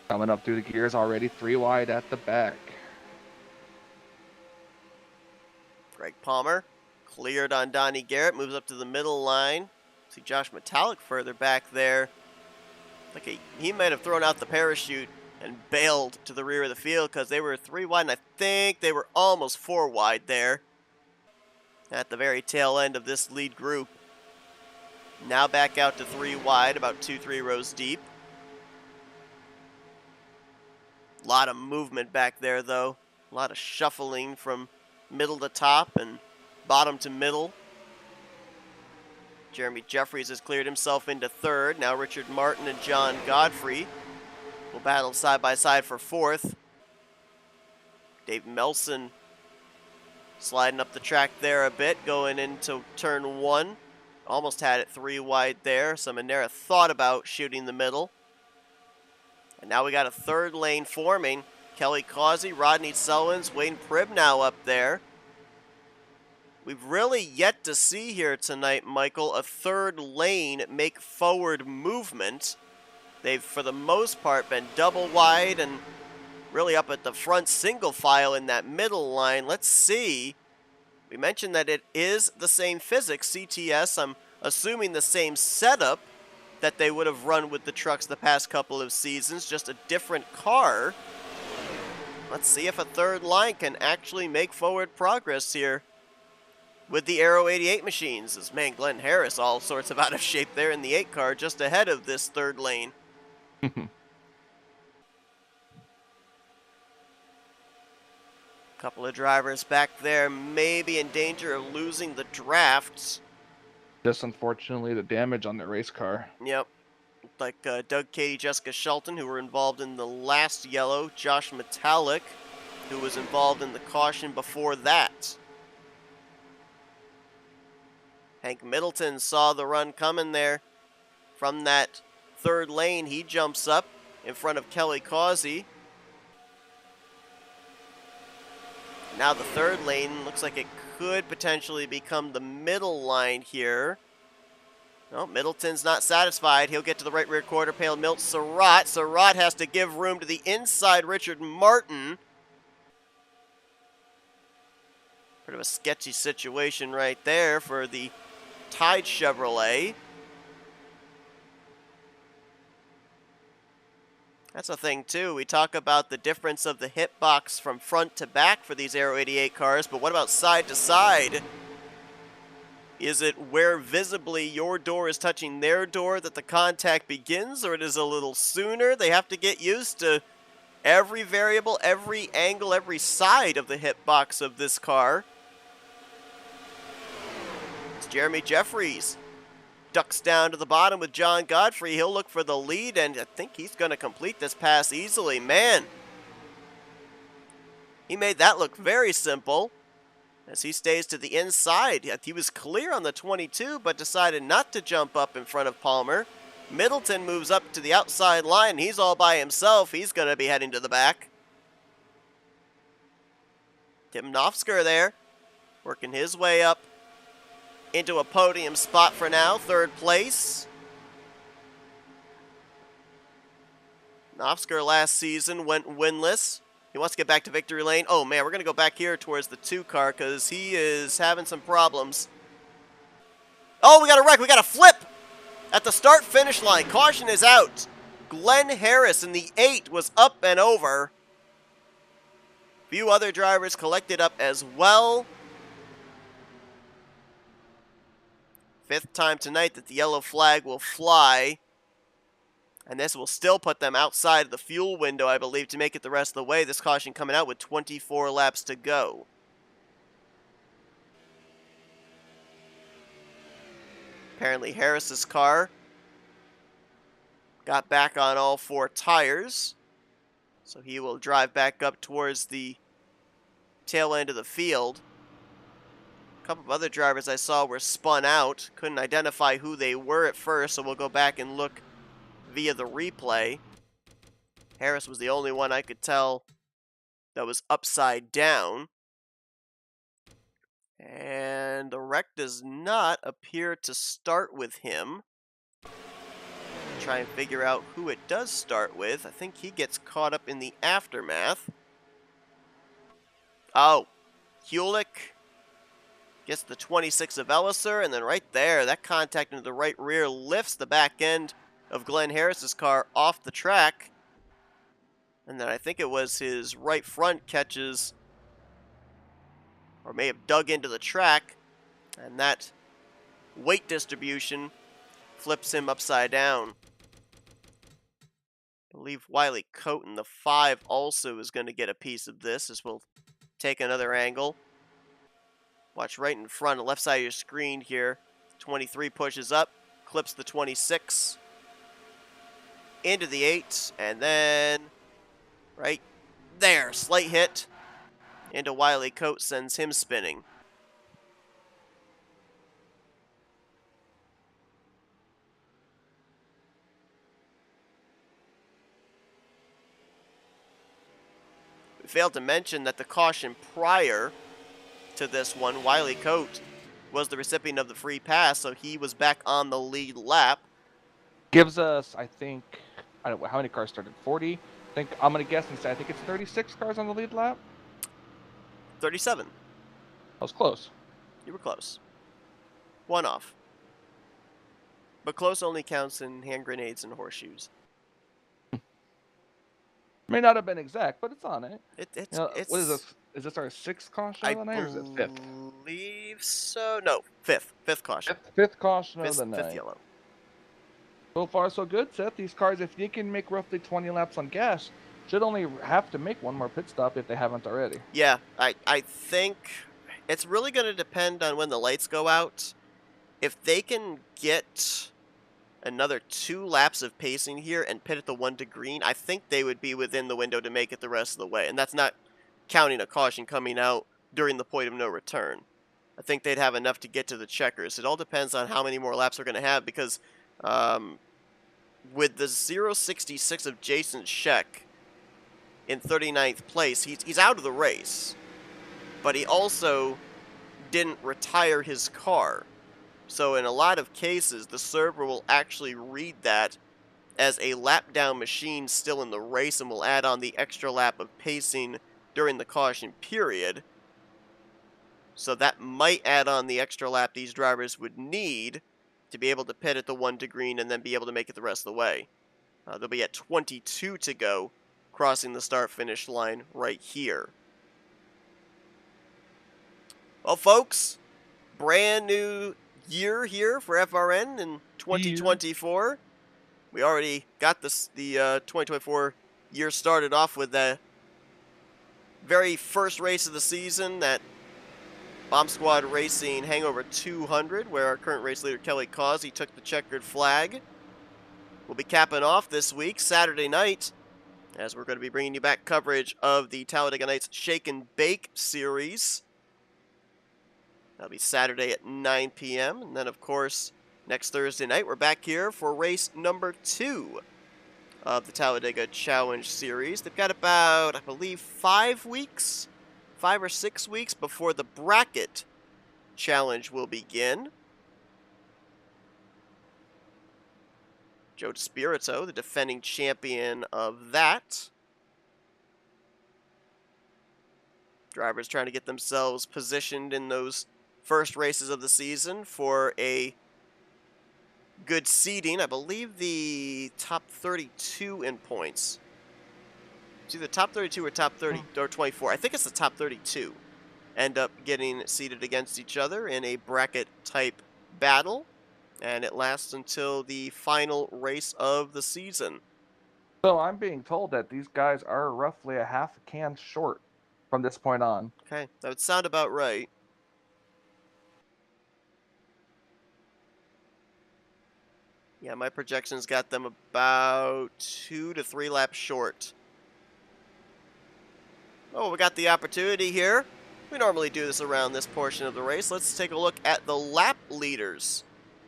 Coming up through the gears already, 3 wide at the back. Greg Palmer cleared on Donnie Garrett, moves up to the middle line. See Josh Metallic further back there. Like he might have thrown out the parachute and bailed to the rear of the field because they were 3 wide, and I think they were almost 4 wide there at the very tail end of this lead group. Now back out to 3 wide, about 2-3 rows deep. A lot of movement back there, though. A lot of shuffling from middle to top and bottom to middle. Jeremy Jeffries has cleared himself into 3rd. Now Richard Martin and John Godfrey will battle side by side for 4th. Dave Melson sliding up the track there a bit, going into turn 1. Almost had it 3 wide there. So Manera thought about shooting the middle. And now we got a 3rd lane forming. Kelly Causey, Rodney Selwyn's, Wayne Pribb now up there. We've really yet to see here tonight, Michael, a 3rd lane make forward movement. They've, for the most part, been double wide and really up at the front single file in that middle line. Let's see. We mentioned that it is the same physics, CTS. I'm assuming the same setup that they would have run with the trucks the past couple of seasons, just a different car. Let's see if a 3rd line can actually make forward progress here with the Aero 88 machines. As man, Glenn Harris all sorts of out of shape there in the 8 car just ahead of this 3rd lane. Couple of drivers back there maybe in danger of losing the drafts. Just unfortunately the damage on the race car. Yep. Like Doug Cady, Jessica Shelton, who were involved in the last yellow. Josh Metallic, who was involved in the caution before that. Hank Middleton saw the run coming there from that 3rd lane. He jumps up in front of Kelly Causey. Now the 3rd lane looks like it could potentially become the middle line here. No, Middleton's not satisfied. He'll get to the right rear quarter pale. Milt Surratt. Surratt has to give room to the inside Richard Martin. Bit of a sketchy situation right there for the Tide Chevrolet. That's a thing, too. We talk about the difference of the hitbox from front to back for these Aero 88 cars, but what about side to side? Is it where visibly your door is touching their door that the contact begins, or it is a little sooner? They have to get used to every variable, every angle, every side of the hitbox of this car. It's Jeremy Jeffries. Ducks down to the bottom with John Godfrey. He'll look for the lead, and I think he's going to complete this pass easily. Man, he made that look very simple as he stays to the inside. He was clear on the 22, but decided not to jump up in front of Palmer. Middleton moves up to the outside line. He's all by himself. He's going to be heading to the back. Tim Nofsker there, working his way up into a podium spot for now, 3rd place. Nofsker last season went winless. He wants to get back to victory lane. Oh, man, we're going to go back here towards the 2 car because he is having some problems. Oh, we got a wreck. We got a flip at the start-finish line. Caution is out. Glenn Harris in the 8 was up and over. Few other drivers collected up as well. 5th time tonight that the yellow flag will fly. And this will still put them outside of the fuel window, I believe, to make it the rest of the way. This caution coming out with 24 laps to go. Apparently Harris's car got back on all 4 tires. So he will drive back up towards the tail end of the field. A couple of other drivers I saw were spun out. Couldn't identify who they were at first, so we'll go back and look via the replay. Harris was the only one I could tell that was upside down. And the wreck does not appear to start with him. Try and figure out who it does start with. I think he gets caught up in the aftermath. Oh, Hewlick gets the 26 of Elliser, and then right there, that contact into the right rear lifts the back end of Glenn Harris's car off the track. And then I think it was his right front catches, or may have dug into the track, and that weight distribution flips him upside down. I believe Wiley Cote in the 5 also is going to get a piece of this, as we'll take another angle. Watch right in front, on the left side of your screen here. 23 pushes up, clips the 26 into the 8, and then right there, slight hit into Wiley Cote, sends him spinning. We failed to mention that the caution prior to this one, Wiley Cote was the recipient of the free pass, so he was back on the lead lap. Gives us, I think, I don't know how many cars started. 40. I think I'm gonna guess and say I think it's 36 cars on the lead lap. 37. I was close. You were close. 1 off. But close only counts in hand grenades and horseshoes. May not have been exact, but it's on it. It's what is this? Is this our 6th caution of the night, or is it 5th? I believe so. No, 5th. 5th caution. Fifth caution of Fifth, the night. 5th yellow. So far, so good, Seth. These cars, if you can make roughly 20 laps on gas, should only have to make 1 more pit stop if they haven't already. Yeah, I think it's really going to depend on when the lights go out. If they can get another 2 laps of pacing here and pit at the 1 to green, I think they would be within the window to make it the rest of the way. And that's not counting a caution coming out during the point of no return. I think they'd have enough to get to the checkers. It all depends on how many more laps they're going to have, because with the 0.66 of Jason Scheck in 39th place, he's out of the race. But he also didn't retire his car. So in a lot of cases, the server will actually read that as a lap down machine still in the race and will add on the extra lap of pacing during the caution period. So that might add on the extra lap these drivers would need to be able to pit at the 1 to green and then be able to make it the rest of the way. They'll be at 22 to go, crossing the start-finish line right here. Well, folks, brand new year here for FRN in 2024. We already got the 2024 year started off with the very first race of the season, that Bomb Squad Racing Hangover 200, where our current race leader Kelly Causey took the checkered flag. We'll be capping off this week, Saturday night, as we're going to be bringing you back coverage of the Talladega Nights Shake and Bake series. That'll be Saturday at 9 p.m. And then, of course, next Thursday night, we're back here for race number 2 of the Talladega Challenge Series. They've got about, I believe, 5 or 6 weeks before the bracket challenge will begin. Joe DeSpirito, the defending champion of that, Drivers trying to get themselves positioned in those first races of the season for a good seeding. I believe the top 32 in points. It's either top 32 or top 30 or 24. I think it's the top 32. End up getting seated against each other in a bracket type battle, and it lasts until the final race of the season. So I'm being told that these guys are roughly a half a can short from this point on. Okay, that would sound about right. Yeah, my projections got them about 2 to 3 laps short. Oh, we got the opportunity here. We normally do this around this portion of the race. Let's take a look at the lap leaders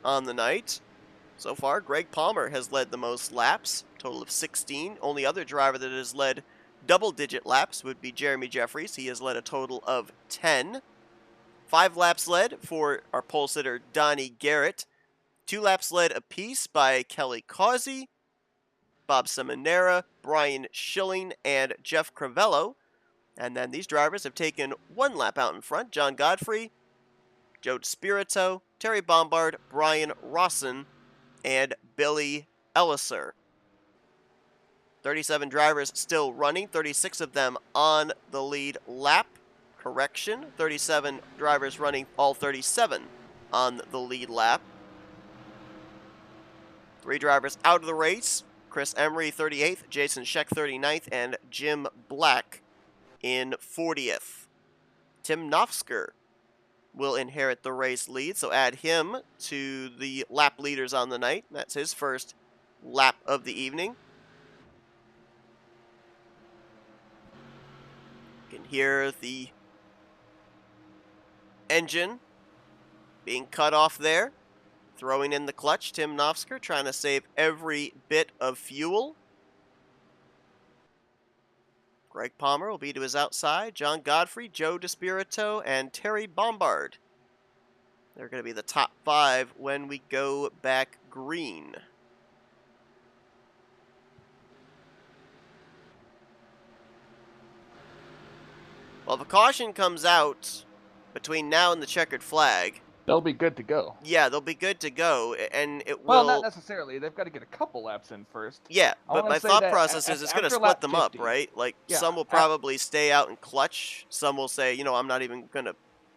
on the night. So far, Greg Palmer has led the most laps, total of 16. Only other driver that has led double-digit laps would be Jeremy Jeffries. He has led a total of 10. 5 laps led for our pole sitter Donnie Garrett. 2 laps led apiece by Kelly Causey, Bob Seminara, Brian Schilling, and Jeff Crivello. And then these drivers have taken 1 lap out in front. John Godfrey, Joe DeSpirito, Terry Bombard, Brian Rawson, and Billy Elliser. 37 drivers still running, 36 of them on the lead lap. Correction, 37 drivers running all 37 on the lead lap. 3 drivers out of the race. Chris Emery, 38th, Jason Scheck, 39th, and Jim Black in 40th. Tim Nofsker will inherit the race lead, so add him to the lap leaders on the night. That's his first lap of the evening. You can hear the engine being cut off there. Throwing in the clutch, Tim Nofsker trying to save every bit of fuel. Greg Palmer will be to his outside. John Godfrey, Joe DeSpirito, and Terry Bombard. They're going to be the top 5 when we go back green. Well, if a caution comes out between now and the checkered flag, They'll be good to go. yeah, they'll be good to go, and it will... Well, not necessarily. They've got to get a couple laps in first. Yeah, I but wanna my say thought that process is it's going to after split lap them up, 50. right? Like, Yeah, some will probably stay out and clutch. Some will say, you know, I'm not even going to,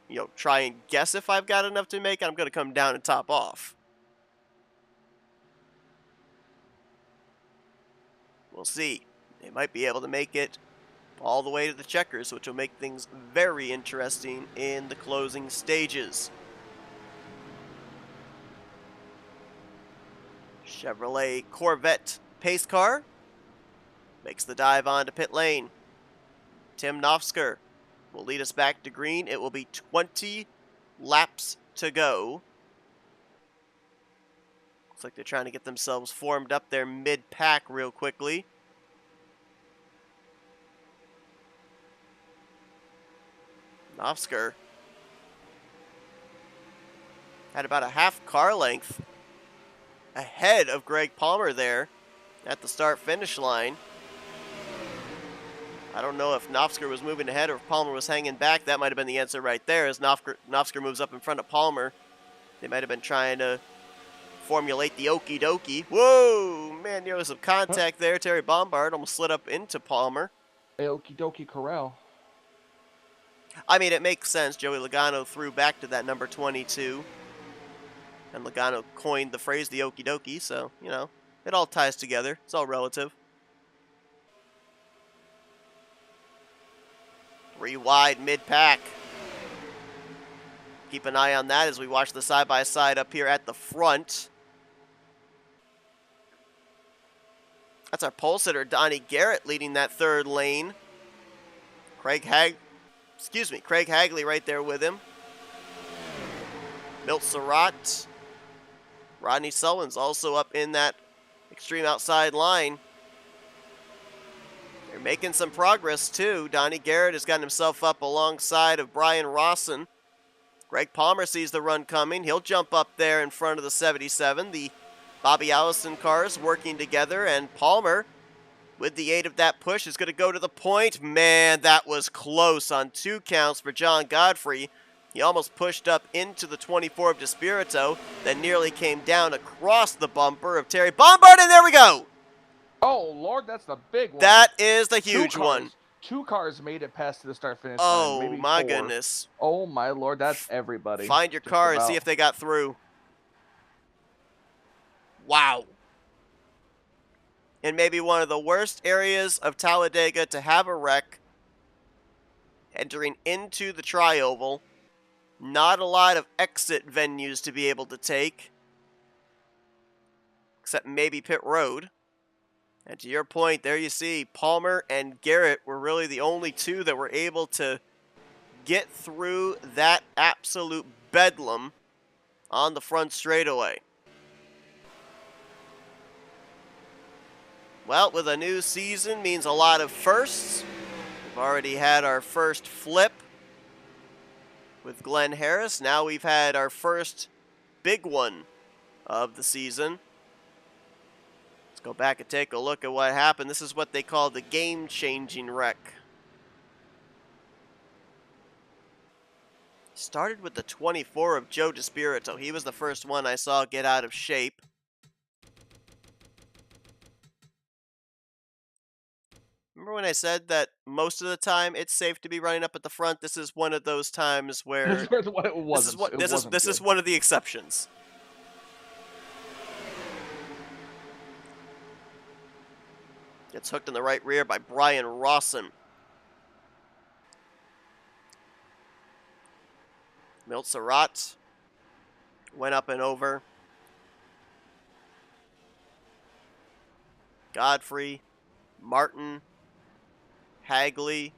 you know, try and guess if I've got enough to make it. I'm going to come down and top off. We'll see. They might be able to make it all the way to the checkers, which will make things very interesting in the closing stages. Chevrolet Corvette pace car makes the dive onto pit lane. Tim Nofsker will lead us back to green. It will be 20 laps to go. Looks like they're trying to get themselves formed up there mid-pack real quickly. Nofsker had about a half car length ahead of Greg Palmer there at the start-finish line. I don't know if Nofsker was moving ahead or if Palmer was hanging back. That might have been the answer right there as Nofsker moves up in front of Palmer. They might have been trying to formulate the okie dokie. Whoa, man, there was some contact there. Terry Bombard almost slid up into Palmer. Okie dokie corral. I mean, it makes sense. Joey Logano threw back to that number 22. And Logano coined the phrase the okie dokie, so, you know, it all ties together. It's all relative. 3 wide mid-pack. Keep an eye on that as we watch the side-by-side up here at the front. That's our pole sitter, Donnie Garrett, leading that 3rd lane. Craig Hagley right there with him. Milt Surratt. Rodney Sullivan's also up in that extreme outside line. They're making some progress, too. Donnie Garrett has gotten himself up alongside of Brian Rawson. Greg Palmer sees the run coming. He'll jump up there in front of the 77. The Bobby Allison cars working together, and Palmer with the aid of that push, is going to go to the point. Man, that was close on 2 counts for John Godfrey. He almost pushed up into the 24 of Despirito, then nearly came down across the bumper of Terry Bombard, and there we go! Oh, Lord, that's the big one. That is the huge one. 2 cars made it past the start-finish line, Oh, maybe my 4. goodness. Oh, my Lord, that's everybody. Find your car and see if they got through. Wow. In maybe one of the worst areas of Talladega to have a wreck, entering into the tri-oval. Not a lot of exit venues to be able to take, except maybe pit road. And to your point, there you see Palmer and Garrett were really the only 2 that were able to get through that absolute bedlam on the front straightaway. Well, with a new season means a lot of firsts. We've already had our first flip with Glenn Harris. Now we've had our first big one of the season. Let's go back and take a look at what happened. This is what they call the game-changing wreck. Started with the 24 of Joe Despirito. He was the first one I saw get out of shape. Remember when I said that most of the time it's safe to be running up at the front? This is one of those times where this is one of the exceptions. Gets hooked in the right rear by Brian Rawson. Milt Surratt went up and over. Godfrey, Martin, Hagley.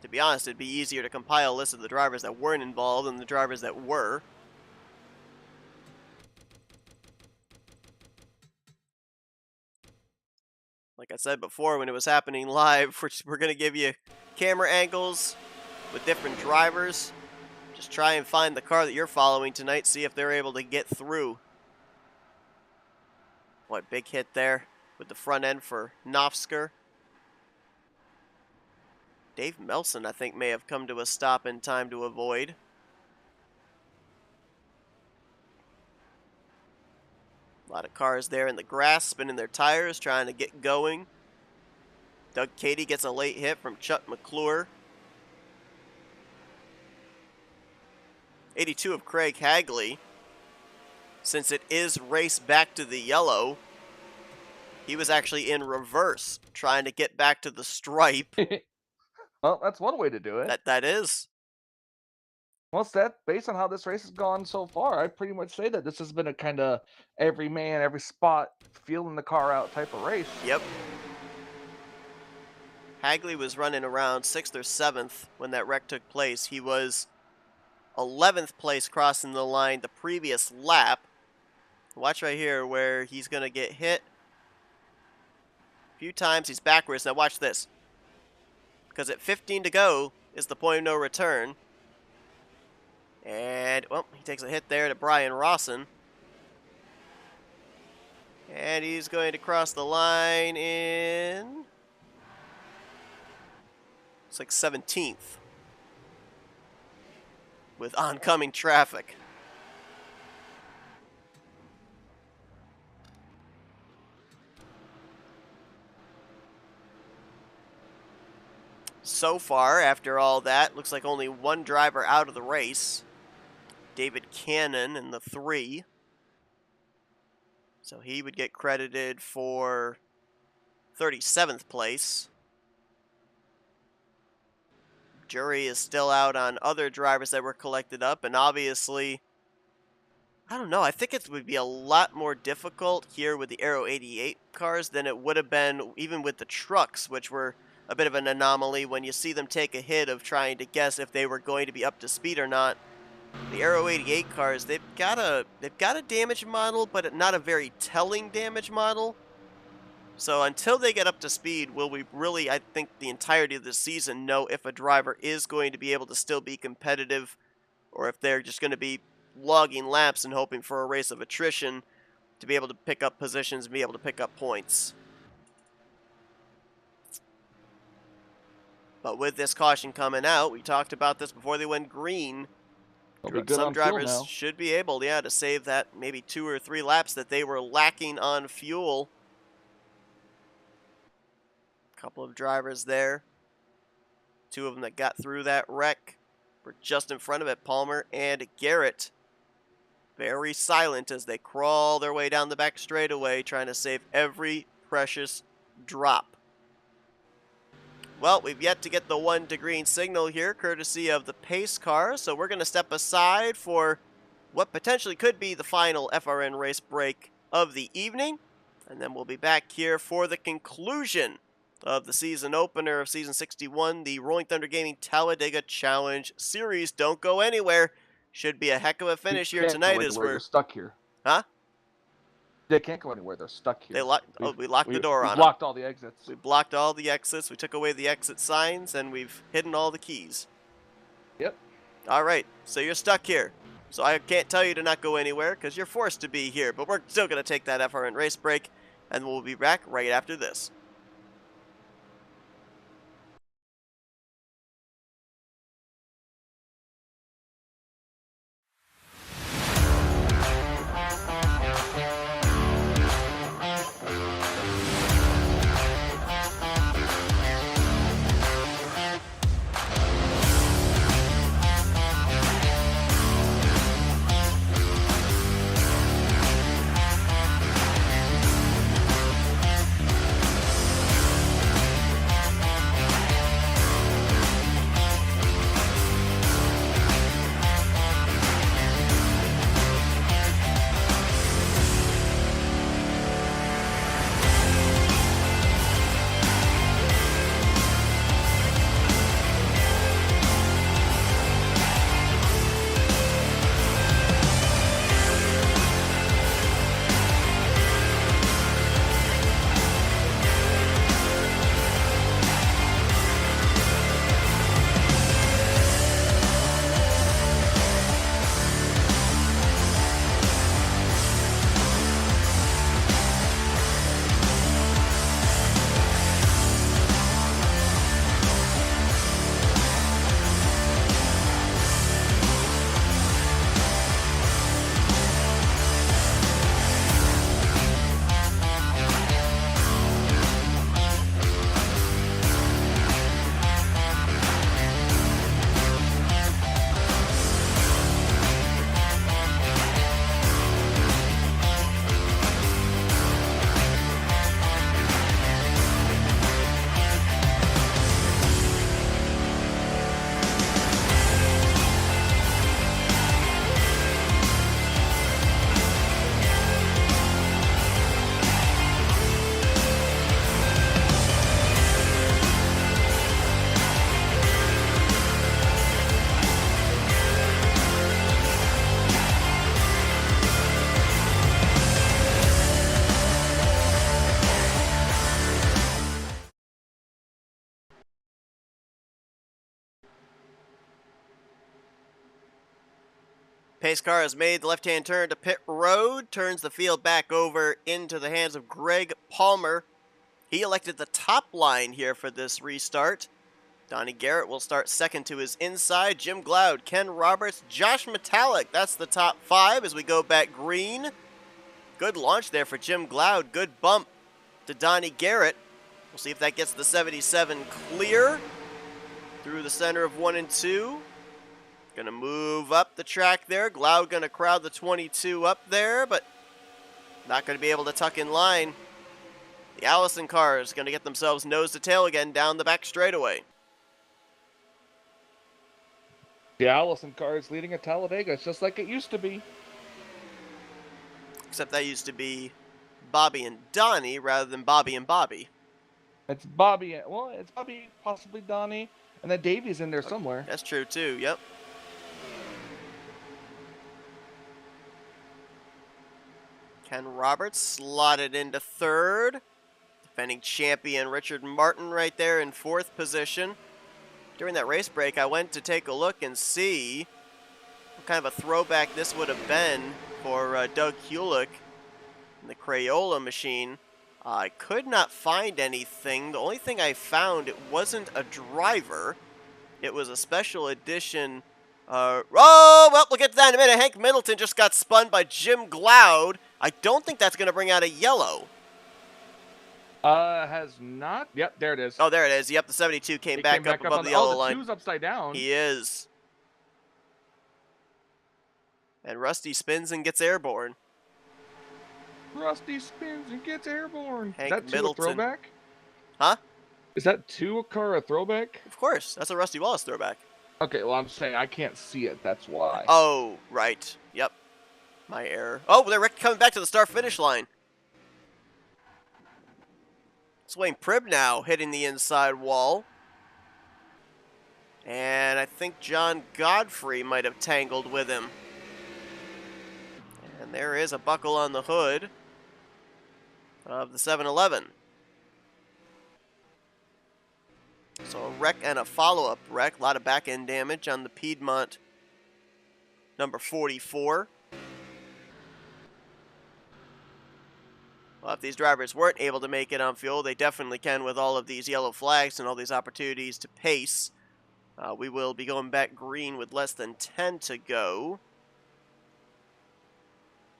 To be honest, it'd be easier to compile a list of the drivers that weren't involved than the drivers that were. Like I said before, when it was happening live, we're going to give you camera angles with different drivers. Just try and find the car that you're following tonight, see if they're able to get through. What, big hit there with the front end for Nofsker. Dave Melson, I think, may have come to a stop in time to avoid. A lot of cars there in the grass, spinning their tires, trying to get going. Doug Cady gets a late hit from Chuck McClure. 82 of Craig Hagley. Since it is race back to the yellow, he was actually in reverse, trying to get back to the stripe. Well, that's one way to do it. That is. Well, Seth, based on how this race has gone so far, I'd pretty much say that this has been a kind of every man, every spot, feeling the car out type of race. Yep. Hagley was running around 6th or 7th when that wreck took place. He was 11th place crossing the line the previous lap. Watch right here where he's going to get hit a few times. He's backwards. Now watch this. Because at 15 to go is the point of no return. And, well, he takes a hit there to Brian Rawson. And he's going to cross the line in... It's like 17th. With oncoming traffic. So far, after all that, looks like only one driver out of the race. David Cannon in the 3. So he would get credited for 37th place. Jury is still out on other drivers that were collected up, and obviously, I don't know, I think it would be a lot more difficult here with the Aero 88 cars than it would have been even with the trucks, which were a bit of an anomaly when you see them take a hit of trying to guess if they were going to be up to speed or not. The Aero 88 cars, they've got a damage model, but not a very telling damage model. So until they get up to speed, will we really, I think, the entirety of the season know if a driver is going to be able to still be competitive, or if they're just going to be logging laps and hoping for a race of attrition to be able to pick up positions and be able to pick up points. But with this caution coming out, we talked about this before they went green. They'll be good Some on fuel drivers now. should be able, to save that maybe 2 or 3 laps that they were lacking on fuel. A couple of drivers there. 2 of them that got through that wreck were just in front of it, Palmer and Garrett. Very silent as they crawl their way down the back straightaway, trying to save every precious drop. Well, we've yet to get the 1 to green signal here, courtesy of the pace car, so we're going to step aside for what potentially could be the final FRN race break of the evening, and then we'll be back here for the conclusion of the season opener of Season 61, the Rolling Thunder Gaming Talladega Challenge Series. Don't go anywhere. Should be a heck of a finish here tonight as They're stuck here. Huh? They can't go anywhere. They're stuck here. We locked the door on them. We blocked all the exits. We blocked all the exits. We took away the exit signs, and we've hidden all the keys. Yep. All right, so you're stuck here. So I can't tell you to not go anywhere because you're forced to be here. But we're still going to take that FRN race break, and we'll be back right after this. Pace car has made the left-hand turn to pit road, turns the field back over into the hands of Greg Palmer. He elected the top line here for this restart. Donnie Garrett will start second to his inside. Jim Glaude, Ken Roberts, Josh Metallic. That's the top 5 as we go back green. Good launch there for Jim Glaude. Good bump to Donnie Garrett. We'll see if that gets the 77 clear through the center of 1 and 2. Gonna move up the track there. Glaude gonna crowd the 22 up there, but not gonna be able to tuck in line. The Allison cars gonna get themselves nose to tail again down the back straightaway. The Allison car is leading at Talladega. It's just like it used to be. Except that used to be Bobby and Donnie rather than Bobby and Bobby. It's Bobby. Well, it's Bobby, possibly Donnie, and then Davey's in there somewhere. That's true too, yep. Ken Roberts slotted into third. Defending champion Richard Martin right there in 4th position. During that race break, I went to take a look and see what kind of a throwback this would have been for Doug Hulick in the Crayola machine. I could not find anything. The only thing I found, it wasn't a driver. It was a special edition. Oh, well, we'll get to that in a minute. Hank Middleton just got spun by Jim Glaude. I don't think that's going to bring out a yellow. Has not. Yep, there it is. Oh, there it is. Yep, the 72 came back up above the yellow line. Oh, the 2's upside down. He is. And Rusty spins and gets airborne. Rusty spins and gets airborne. Hank Is that 2 Middleton. a throwback? Huh? Is that 2 a car a throwback? Of course. That's a Rusty Wallace throwback. Okay, well, I'm saying I can't see it. That's why. Oh, right. Yep. My error. Oh, they're coming back to the start-finish line. It's Wayne Pribb now hitting the inside wall. And I think John Godfrey might have tangled with him. And there is a buckle on the hood of the 711. So a wreck and a follow-up wreck. A lot of back-end damage on the Piedmont number 44. Well, if these drivers weren't able to make it on fuel, they definitely can with all of these yellow flags and all these opportunities to pace. We will be going back green with less than 10 to go.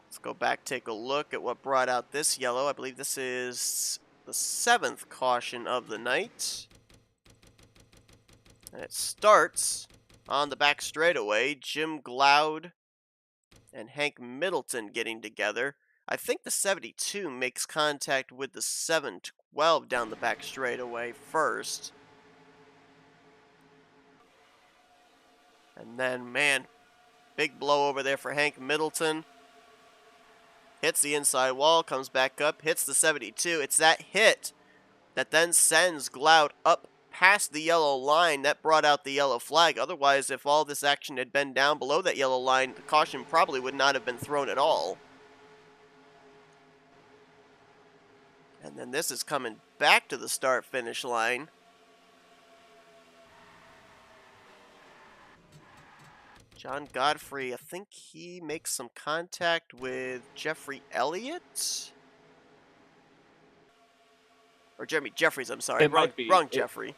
Let's go back, take a look at what brought out this yellow. I believe this is the 7th caution of the night. And it starts on the back straightaway. Jim Glaude and Hank Middleton getting together. I think the 72 makes contact with the 712 down the back straightaway first. And then, man, big blow over there for Hank Middleton. Hits the inside wall, comes back up, hits the 72. It's that hit that then sends Glaude up past the yellow line. That brought out the yellow flag. Otherwise, if all this action had been down below that yellow line, the caution probably would not have been thrown at all. And then this is coming back to the start-finish line. John Godfrey, I think he makes some contact with Jeffrey Elliott? Or Jeremy Jeffries, I'm sorry. Wrong Jeffrey.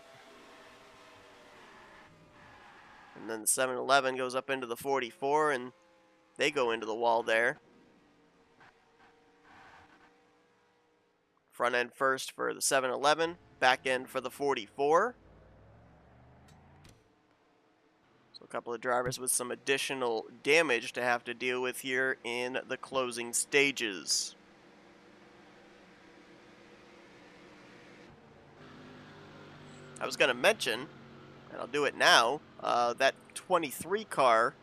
And then the 711 goes up into the 44, and they go into the wall there. Front end first for the 711, back end for the 44. So a couple of drivers with some additional damage to have to deal with here in the closing stages. I was going to mention, and I'll do it now, that 23 car,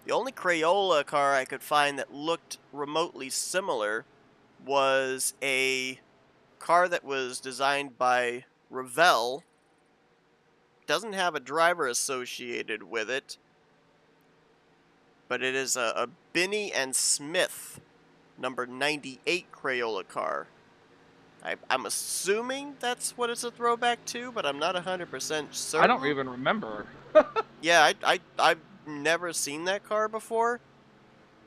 the only Crayola car I could find that looked remotely similar was a car that was designed by Revell. Doesn't have a driver associated with it, but it is a Binney and Smith number 98 Crayola car. I'm assuming that's what it's a throwback to, but I'm not 100% certain. I don't even remember. Yeah, I've never seen that car before,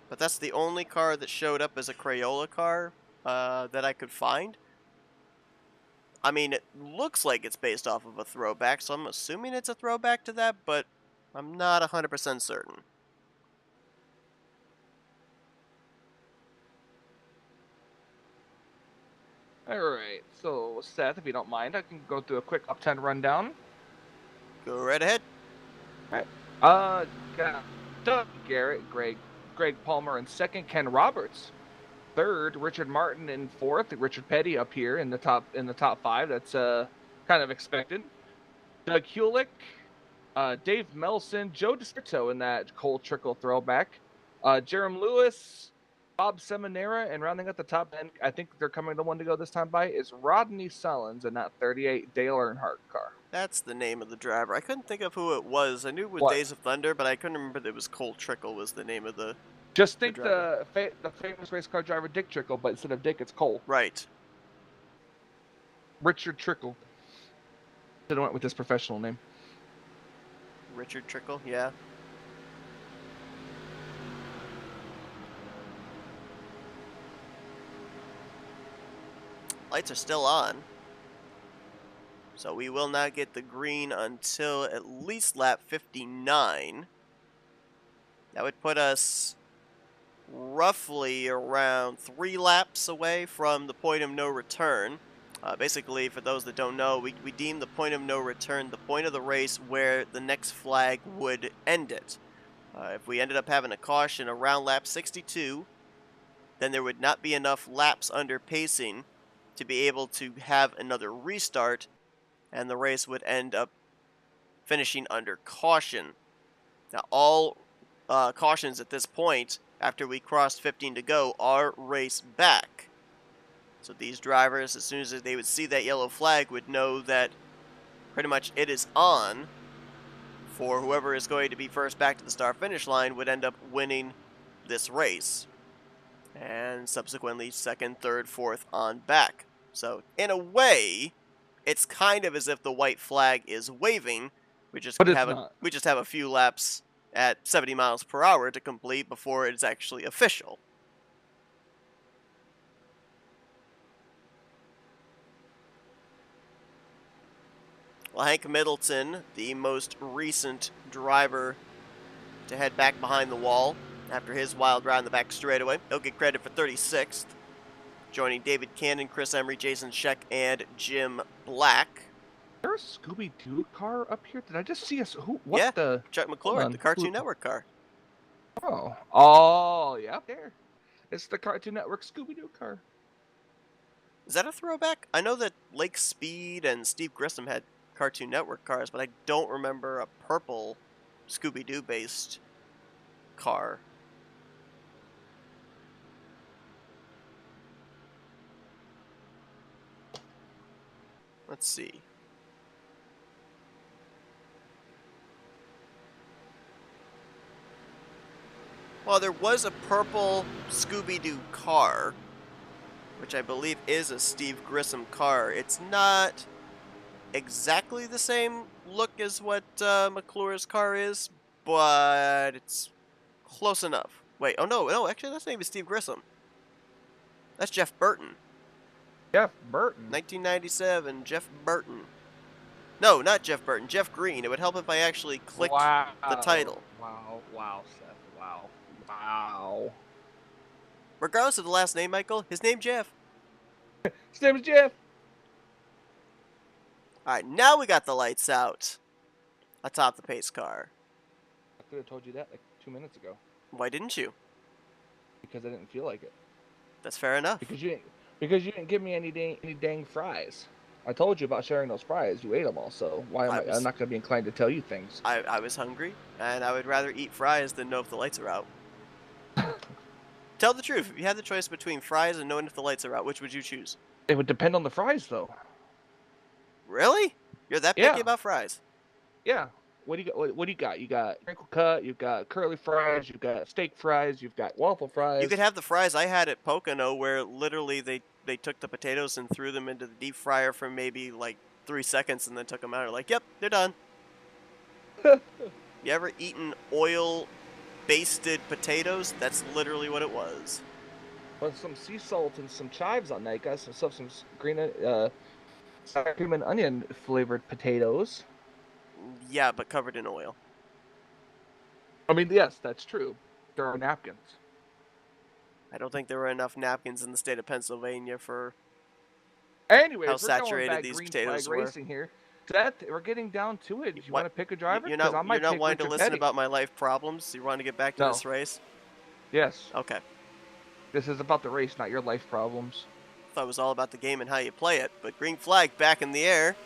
but that's the only car that showed up as a Crayola car that I could find. I mean, it looks like it's based off of a throwback, so I'm assuming it's a throwback to that, but I'm not 100% certain. Alright, so Seth, if you don't mind, I can go through a quick top 10 rundown. Go right ahead. Alright. Got Doug Garrett, Greg Palmer in second, Ken Roberts third, Richard Martin in fourth, Richard Petty up here in the top 5. That's kind of expected. Doug Hewlick, Dave Melson, Joe DeSerto in that Cole Trickle throwback, Jerem Lewis, Bob Seminara, and rounding out the top 10, I think they're coming the one to go this time by, is Rodney Sullins in that 38 Dale Earnhardt car. That's the name of the driver. I couldn't think of who it was. I knew it was Days of Thunder, but I couldn't remember that it was Cole Trickle was the name of the Just think the famous race car driver Dick Trickle, but instead of Dick, it's Cole. Right. Richard Trickle. Should have went with his professional name. Richard Trickle, yeah. lights are still on. So we will not get the green until at least lap 59. That would put us roughly around 3 laps away from the point of no return. Basically, for those that don't know, we deem the point of no return the point of the race where the next flag would end it. If we ended up having a caution around lap 62, then there would not be enough laps under pacing to be able to have another restart, and the race would end up finishing under caution. Now, all cautions at this point, after we crossed 15 to go, are race back. So these drivers, as soon as they would see that yellow flag, would know that pretty much it is on for whoever is going to be first back to the start-finish line would end up winning this race. And subsequently, second, third, fourth on back. So, in a way, it's kind of as if the white flag is waving. We just have a few laps at 70 miles per hour to complete before it's actually official. Well, Hank Middleton, the most recent driver to head back behind the wall after his wild ride in the back straightaway, he'll get credit for 36th. Joining David Cannon, Chris Emery, Jason Scheck, and Jim Black. Is there a Scooby-Doo car up here? Did I just see the Chuck McClure, the Cartoon Network car. Oh, yeah, there. It's the Cartoon Network Scooby-Doo car. Is that a throwback? I know that Lake Speed and Steve Grissom had Cartoon Network cars, but I don't remember a purple Scooby-Doo based car. Let's see. Well, there was a purple Scooby-Doo car, which I believe is a Steve Grissom car. It's not exactly the same look as what McClure's car is, but it's close enough. Wait, oh no, actually that's not even Steve Grissom. That's Jeff Burton. Jeff Burton? 1997, Jeff Burton. No, not Jeff Burton, Jeff Green. It would help if I actually clicked the title. Wow, Seth, wow. Regardless of the last name, Michael, his name Jeff. His name is Jeff. Alright, now we got the lights out atop the pace car. I could have told you that like 2 minutes ago. Why didn't you? Because I didn't feel like it. That's fair enough. Because you didn't give me any dang fries. I told you about sharing those fries. You ate them all, so why am I'm not going to be inclined to tell you things. I was hungry, and I would rather eat fries than know if the lights are out. Tell the truth. If you had the choice between fries and knowing if the lights are out, which would you choose? It would depend on the fries, though. Really? You're that picky about fries? Yeah. What do you got? You got crinkle cut, you've got curly fries, you've got steak fries, you've got waffle fries. You could have the fries I had at Pocono, where literally they took the potatoes and threw them into the deep fryer for maybe like 3 seconds and then took them out. Like, yep, they're done. You ever eaten oil-basted potatoes? That's literally what it was. With some sea salt and some chives on that, you got some green, sour cream and onion flavored potatoes. Yeah, but covered in oil. I mean, yes, that's true. There are napkins. I don't think there were enough napkins in the state of Pennsylvania for anyway, how saturated these potatoes were. Racing here. Seth, we're getting down to it. You want to pick a driver? You're not wanting to listen about my life problems? You want to get back to this race? Yes. Okay. This is about the race, not your life problems. I thought it was all about the game and how you play it, but green flag back in the air.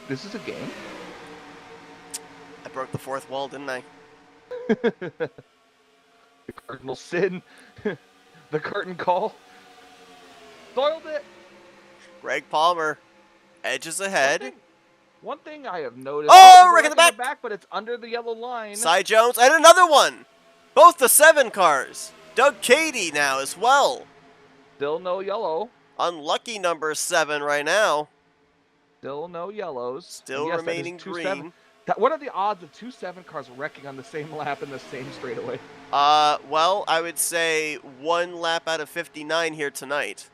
This is a game? I broke the fourth wall, didn't I? The cardinal sin. The curtain call. Soiled it. Greg Palmer edges ahead. One thing I have noticed. Oh, right in the back. But it's under the yellow line. Cy Jones and another one. Both the 7 cars. Doug Cady now as well. Still no yellow. Unlucky number 7 right now. Still no yellows. Still remaining green. What are the odds of 2 7 cars wrecking on the same lap in the same straightaway? Well, I would say 1 lap out of 59 here tonight.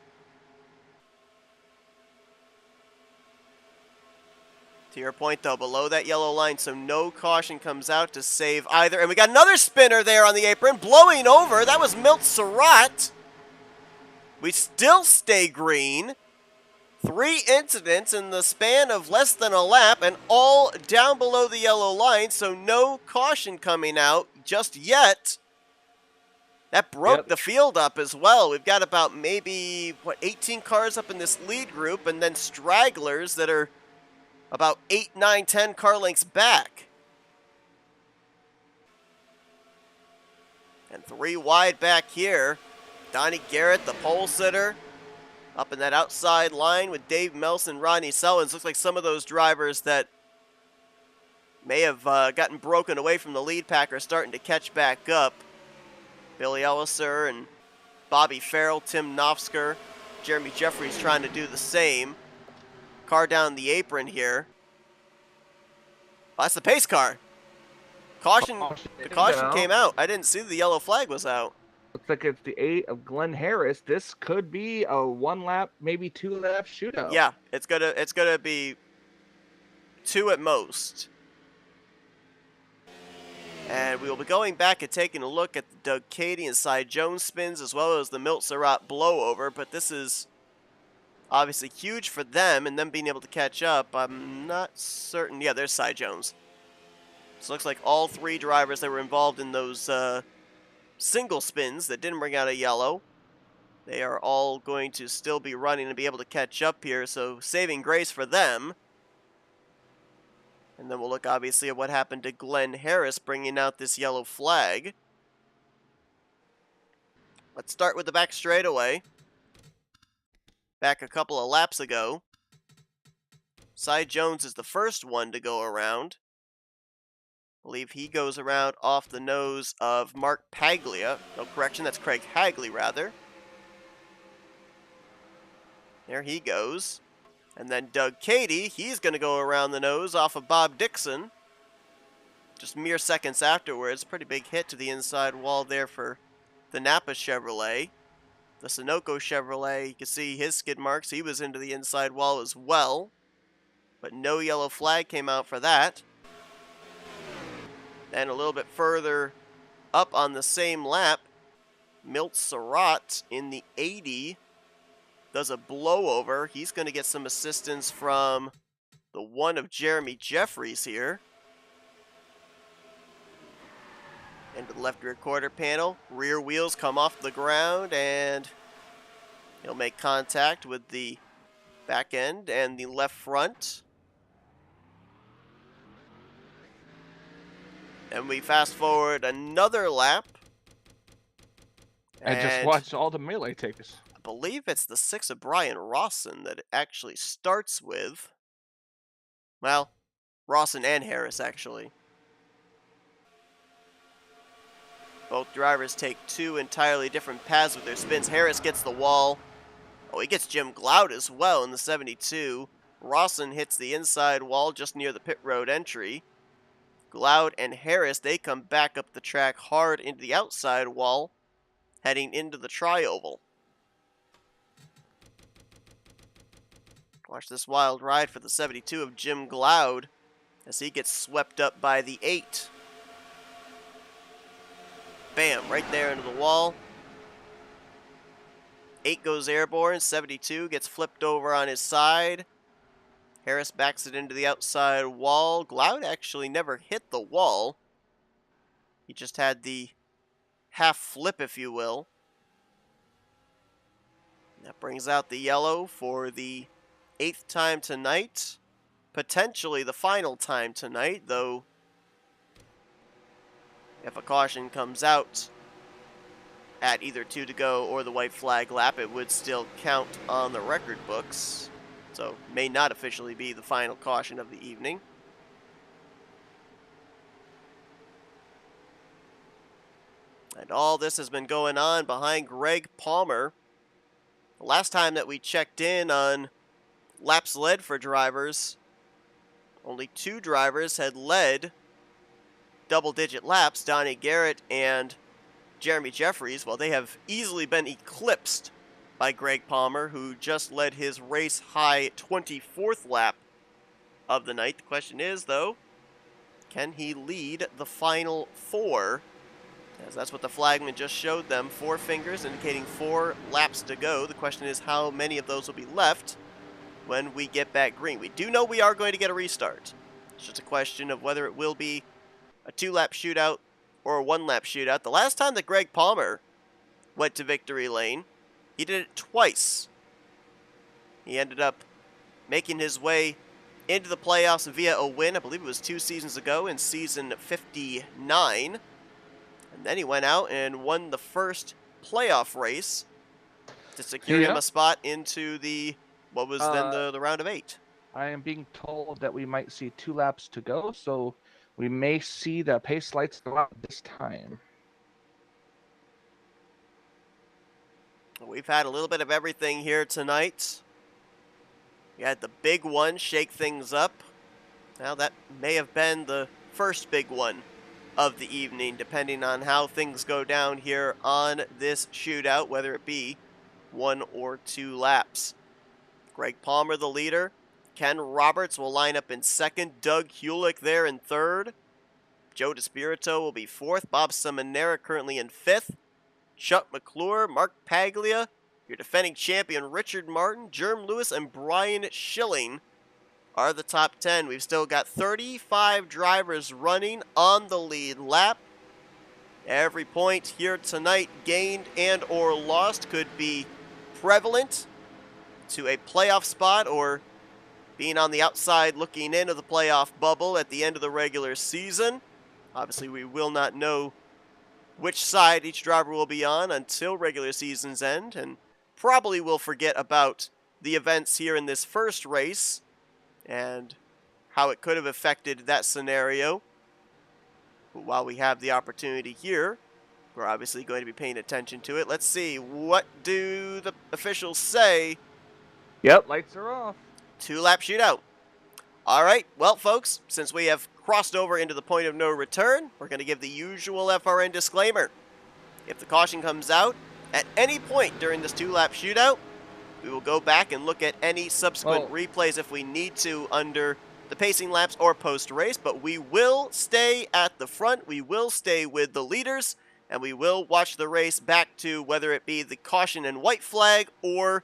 To your point, though, below that yellow line, so no caution comes out to save either. And we got another spinner there on the apron, blowing over. That was Milt Surratt. We still stay green. 3 incidents in the span of less than a lap, and all down below the yellow line, so no caution coming out just yet. That broke the field up as well. We've got about maybe, 18 cars up in this lead group, and then stragglers that are about 8, 9, 10 car lengths back. And 3 wide back here. Donnie Garrett, the pole sitter, up in that outside line with Dave Melson, Rodney Sellens. Looks like some of those drivers that may have gotten broken away from the lead pack are starting to catch back up. Billy Elliser and Bobby Farrell, Tim Nofsker, Jeremy Jeffries trying to do the same. Car down the apron here. Oh, that's the pace car. The caution came out. I didn't see the yellow flag was out. Looks like it's the 8 of Glenn Harris. This could be a 1 lap, maybe 2 lap shootout. Yeah, it's gonna be 2 at most. And we will be going back and taking a look at the Doug Cady and Cy Jones spins, as well as the Milt Surratt blowover. But this is obviously huge for them, and them being able to catch up. I'm not certain. Yeah, there's Cy Jones. So it looks like all 3 drivers that were involved in those single spins that didn't bring out a yellow, they are all going to still be running and be able to catch up here. So saving grace for them. And then we'll look, obviously, at what happened to Glenn Harris bringing out this yellow flag. Let's start with the back straightaway. Back a couple of laps ago. Cy Jones is the first one to go around. I believe he goes around off the nose of Mark Paglia. No, correction, that's Craig Hagley, rather. There he goes. And then Doug Cady, he's going to go around the nose off of Bob Dixon. Just mere seconds afterwards. Pretty big hit to the inside wall there for the Napa Chevrolet. The Sunoco Chevrolet, you can see his skid marks. He was into the inside wall as well. But no yellow flag came out for that. Then a little bit further up on the same lap, Milt Surratt in the 80 does a blowover. He's going to get some assistance from the 1 of Jeremy Jeffries here. Into the left rear quarter panel. Rear wheels come off the ground, and he'll make contact with the back end and the left front. And we fast forward another lap. And just watch all the melee takers. I believe it's the 6 of Brian Rawson that it actually starts with. Well, Rawson and Harris, actually. Both drivers take 2 entirely different paths with their spins. Harris gets the wall. Oh, he gets Jim Glaude as well in the 72. Rawson hits the inside wall just near the pit road entry. Glaude and Harris, they come back up the track hard into the outside wall, heading into the tri-oval. Watch this wild ride for the 72 of Jim Glaude as he gets swept up by the 8. Bam, right there into the wall. 8 goes airborne, 72 gets flipped over on his side. Harris backs it into the outside wall. Glaude actually never hit the wall. He just had the half flip, if you will. That brings out the yellow for the 8th time tonight. Potentially the final time tonight, though if a caution comes out at either 2 to go or the white flag lap, it would still count on the record books. So may not officially be the final caution of the evening. And all this has been going on behind Greg Palmer. The last time that we checked in on laps led for drivers, only 2 drivers had led double-digit laps, Donnie Garrett and Jeremy Jeffries. Well, they have easily been eclipsed by Greg Palmer, who just led his race-high 24th lap of the night. The question is, though, can he lead the final 4? As that's what the flagman just showed them. 4 fingers indicating 4 laps to go. The question is how many of those will be left when we get back green. We do know we are going to get a restart. It's just a question of whether it will be a 2-lap shootout or a 1-lap shootout. The last time that Greg Palmer went to victory lane, he did it twice. He ended up making his way into the playoffs via a win. I believe it was 2 seasons ago in season 59. And then he went out and won the first playoff race to secure him a spot into the, what was then the round of 8. I am being told that we might see 2 laps to go, so we may see the pace lights go out this time. We've had a little bit of everything here tonight. We had the big one shake things up. Now that may have been the first big one of the evening, depending on how things go down here on this shootout, whether it be 1 or 2 laps. Greg Palmer, the leader. Ken Roberts will line up in second. Doug Hulick there in third. Joe DeSpirito will be fourth. Bob Seminara currently in fifth. Chuck McClure, Mark Paglia, your defending champion Richard Martin, Jerm Lewis, and Brian Schilling are the top 10. We've still got 35 drivers running on the lead lap. Every point here tonight gained and or lost could be prevalent to a playoff spot or being on the outside looking into the playoff bubble at the end of the regular season. Obviously, we will not know which side each driver will be on until regular season's end, and probably will forget about the events here in this first race and how it could have affected that scenario. But while we have the opportunity here, we're obviously going to be paying attention to it. Let's see, what do the officials say? Yep, lights are off. 2-lap shootout. All right, well, folks, since we have crossed over into the point of no return, we're going to give the usual FRN disclaimer. If the caution comes out at any point during this 2-lap shootout, we will go back and look at any subsequent replays if we need to under the pacing laps or post-race, but we will stay at the front, we will stay with the leaders, and we will watch the race back to whether it be the caution and white flag or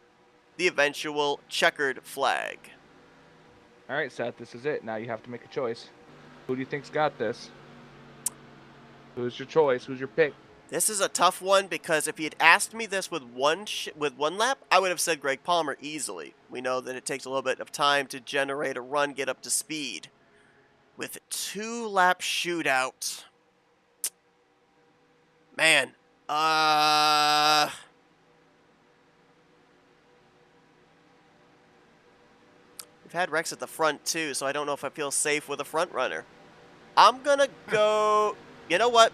the eventual checkered flag. All right, Seth, this is it. Now you have to make a choice. Who do you think's got this? Who's your choice? Who's your pick? This is a tough one because if he had asked me this with one lap, I would have said Greg Palmer easily. We know that it takes a little bit of time to generate a run, get up to speed. With a 2-lap shootout, man, we've had Rex at the front too, so I don't know if I feel safe with a front runner. I'm gonna go, you know what?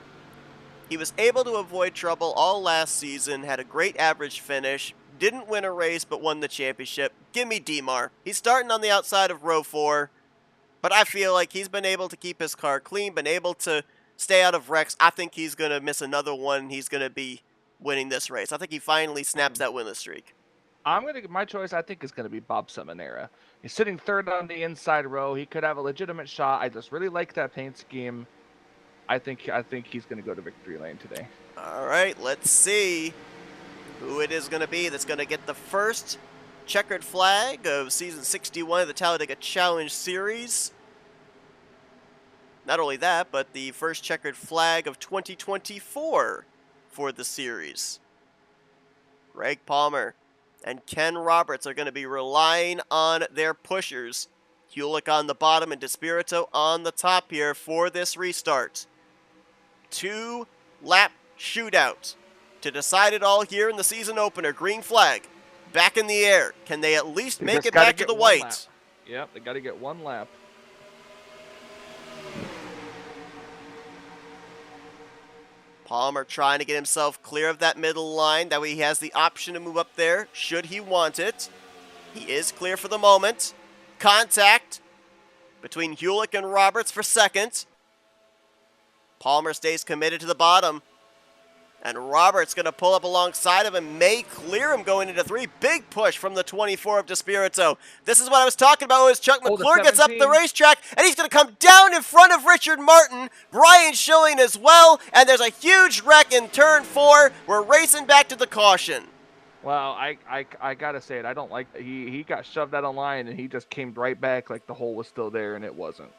He was able to avoid trouble all last season, had a great average finish, didn't win a race but won the championship. Give me Demar. He's starting on the outside of row 4, but I feel like he's been able to keep his car clean, been able to stay out of wrecks. I think he's going to miss another one. He's going to be winning this race. I think he finally snaps that winless streak. My choice, I think, is going to be Bob Seminara. He's sitting third on the inside row. He could have a legitimate shot. I just really like that paint scheme. I think he's going to go to victory lane today. All right, let's see who it is going to be that's going to get the first checkered flag of season 61 of the Talladega Challenge Series. Not only that, but the first checkered flag of 2024 for the series. Greg Palmer and Ken Roberts are going to be relying on their pushers. Hulick on the bottom and DeSpirito on the top here for this restart. 2-lap shootout to decide it all here in the season opener. Green flag back in the air. Can they at least make it back to the white? Yep, they got to get 1 lap. Palmer trying to get himself clear of that middle line. That way he has the option to move up there should he want it. He is clear for the moment. Contact between Hulick and Roberts for second. Palmer stays committed to the bottom And Roberts going to pull up alongside of him, may clear him going into 3. Big push from the 24 of Despirito. This is what I was talking about as Chuck McClure gets up the racetrack, and he's going to come down in front of Richard Martin, Brian Schilling as well, and there's a huge wreck in turn 4. We're racing back to the caution. Well, I gotta say it. I don't like that. He got shoved out of line, and he just came right back like the hole was still there, and it wasn't.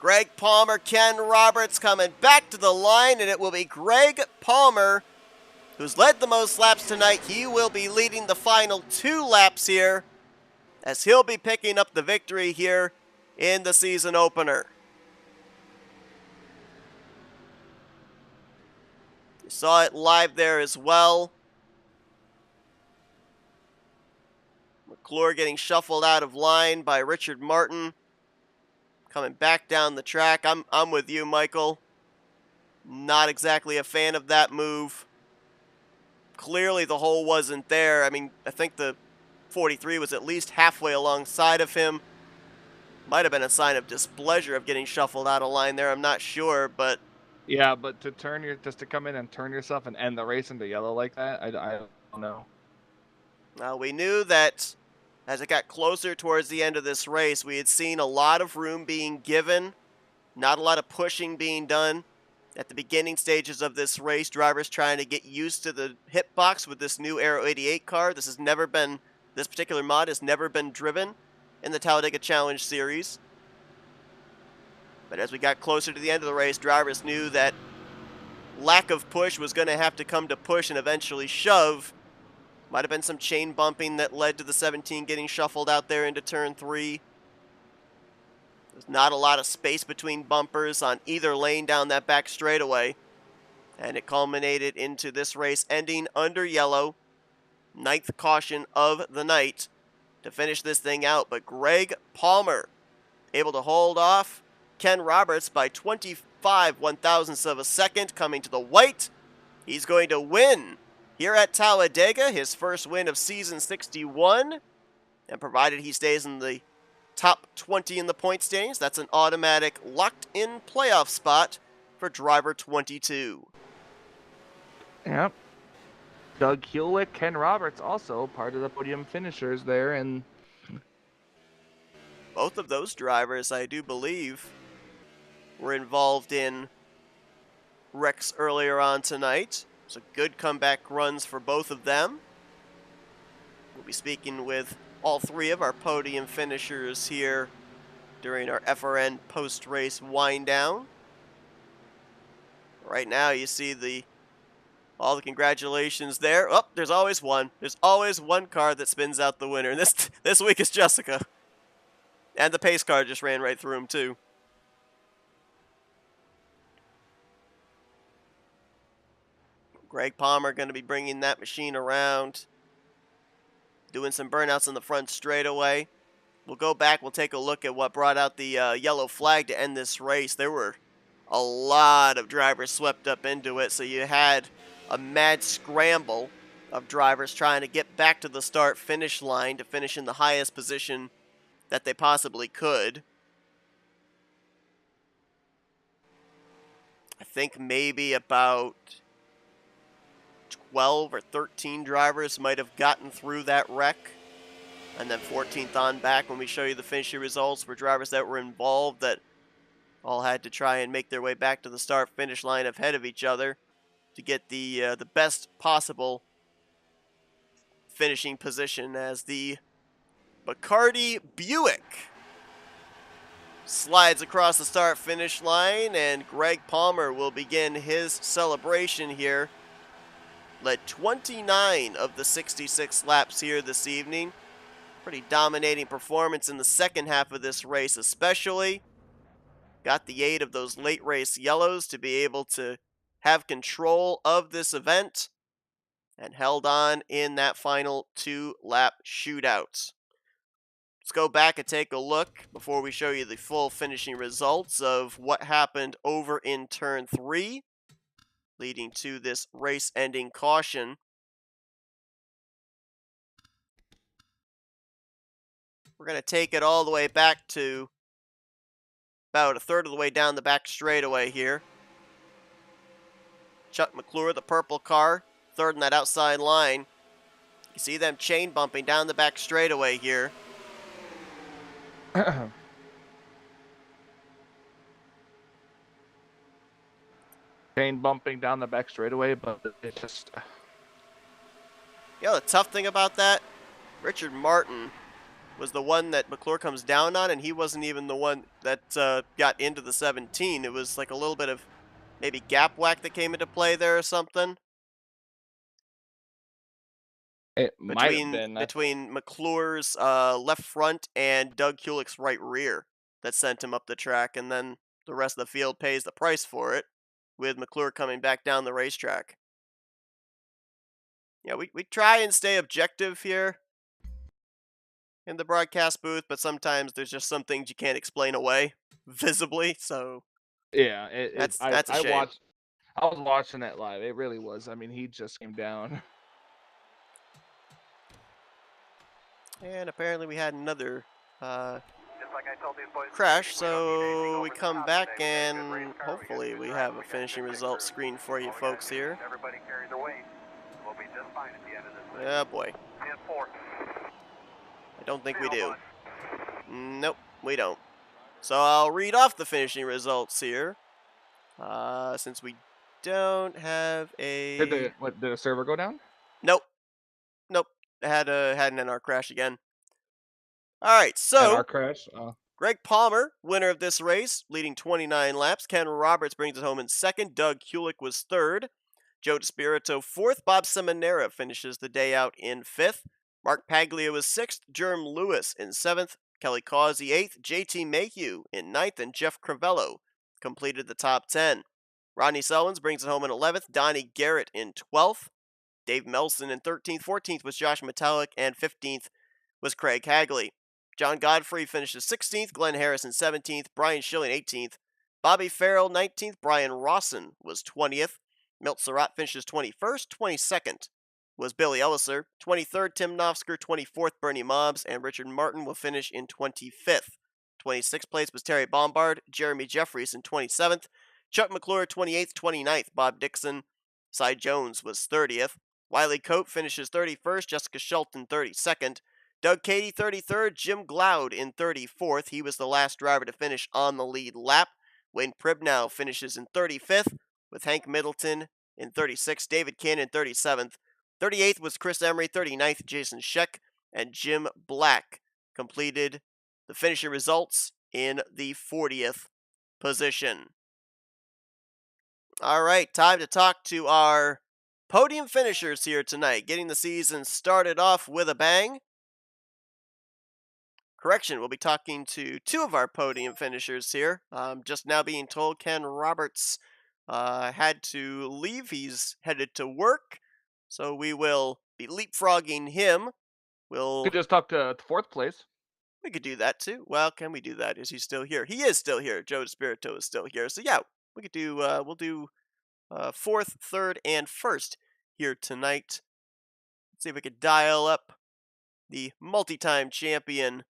Greg Palmer, Ken Roberts coming back to the line, and it will be Greg Palmer who's led the most laps tonight. He will be leading the final 2 laps here, as he'll be picking up the victory here in the season opener. You saw it live there as well. McClure getting shuffled out of line by Richard Martin. Coming back down the track. I'm with you, Michael. Not exactly a fan of that move. Clearly the hole wasn't there. I mean, I think the 43 was at least halfway alongside of him. Might have been a sign of displeasure of getting shuffled out of line there. I'm not sure, but... Yeah, but to just to come in and turn yourself and end the race into yellow like that, I don't know. We knew that as it got closer towards the end of this race, we had seen a lot of room being given, not a lot of pushing being done. At the beginning stages of this race, drivers trying to get used to the hitbox with this new Aero 88 car. This particular mod has never been driven in the Talladega Challenge Series. But as we got closer to the end of the race, drivers knew that lack of push was going to have to come to push and eventually shove. Might have been some chain bumping that led to the 17 getting shuffled out there into turn 3. There's not a lot of space between bumpers on either lane down that back straightaway. And it culminated into this race ending under yellow. 9th caution of the night to finish this thing out. But Greg Palmer able to hold off Ken Roberts by 25 one-thousandths of a second, coming to the white. He's going to win here at Talladega, his first win of season 61. And provided he stays in the top 20 in the point standings, that's an automatic locked-in playoff spot for driver 22. Yep. Doug Hewlett, Ken Roberts, also part of the podium finishers there, and both of those drivers, I do believe, were involved in wrecks earlier on tonight. So good comeback runs for both of them. We'll be speaking with all 3 of our podium finishers here during our FRN post-race wind-down. Right now you see all the congratulations there. Oh, there's always one. There's always one car that spins out the winner. And this week is Jessica. And the pace car just ran right through him too. Greg Palmer going to be bringing that machine around. Doing some burnouts in the front straightaway. We'll go back. We'll take a look at what brought out the yellow flag to end this race. There were a lot of drivers swept up into it. So you had a mad scramble of drivers trying to get back to the start-finish line to finish in the highest position that they possibly could. I think maybe about 12 or 13 drivers might have gotten through that wreck. And then 14th on back, when we show you the finishing results, were drivers that were involved that all had to try and make their way back to the start-finish line ahead of each other to get the best possible finishing position, as the Bacardi Buick slides across the start-finish line, and Greg Palmer will begin his celebration here. Led 29 of the 66 laps here this evening. Pretty dominating performance in the second half of this race especially. Got the aid of those late race yellows to be able to have control of this event, and held on in that final 2-lap shootout. Let's go back and take a look before we show you the full finishing results of what happened over in turn 3, leading to this race-ending caution. We're going to take it all the way back to about a third of the way down the back straightaway here. Chuck McClure, the purple car, third in that outside line. You see them chain bumping down the back straightaway here. Chain bumping down the back straightaway, but it's just The tough thing about that, Richard Martin was the one that McClure comes down on, and he wasn't even the one that got into the 17. It was like a little bit of maybe gap whack that came into play there or something. it might have Between been. between McClure's left front and Doug Kulick's right rear that sent him up the track, and then the rest of the field pays the price for it, with McClure coming back down the racetrack. Yeah, we try and stay objective here in the broadcast booth, but sometimes there's just some things you can't explain away visibly, so Yeah, that's a shame. I was watching that live. It really was. I mean, he just came down. And apparently we had another Just like I told these boys, crash, we don't need anything so over we the come top back today. We got a good and race car, we got a hopefully good we driver, have a we got a finishing good results crew. screen for you All we folks gotta do here. is everybody carry their weight. We'll be just fine at the end of this thing. Oh boy. 10-4. I don't think we Hold do. on. Nope, we don't. So I'll read off the finishing results here. Since we don't have a... Did the server go down? Nope. Had an NR crash again. Alright, And so... our crash? Greg Palmer, winner of this race, leading 29 laps. Ken Roberts brings it home in second. Doug Kulick was third. Joe DeSpirito fourth. Bob Seminara finishes the day out in fifth. Mark Paglia was sixth. Jerm Lewis in seventh. Kelly Causey eighth. JT Mayhew in ninth. And Jeff Crivello completed the top 10. Rodney Sellens brings it home in 11th. Donnie Garrett in 12th. Dave Melson in 13th. 14th was Josh Metallic. And 15th was Craig Hagley. John Godfrey finishes 16th, Glenn Harrison 17th, Brian Schilling 18th, Bobby Farrell 19th, Brian Rawson was 20th, Milt Surratt finishes 21st, 22nd was Billy Elliser, 23rd Tim Nofsker, 24th Bernie Mobbs, and Richard Martin will finish in 25th. 26th place was Terry Bombard, Jeremy Jeffries in 27th, Chuck McClure 28th, 29th, Bob Dixon, Cy Jones was 30th, Wiley Coate finishes 31st, Jessica Shelton 32nd, Doug Cady 33rd, Jim Gloud in 34th. He was the last driver to finish on the lead lap. Wayne Pribnow finishes in 35th, with Hank Middleton in 36th, David Cannon in 37th. 38th was Chris Emery, 39th Jason Scheck, and Jim Black completed the finishing results in the 40th position. All right, time to talk to our podium finishers here tonight, getting the season started off with a bang. Correction, we'll be talking to two of our podium finishers here. Just now being told Ken Roberts had to leave. He's headed to work. So we will be leapfrogging him. Could just talk to fourth place. We could do that too. Well, can we do that? Is he still here? He is still here. Joe DeSpirito is still here. So yeah, we could do. We'll do fourth, third, and first here tonight. Let's see if we could dial up the multi-time champion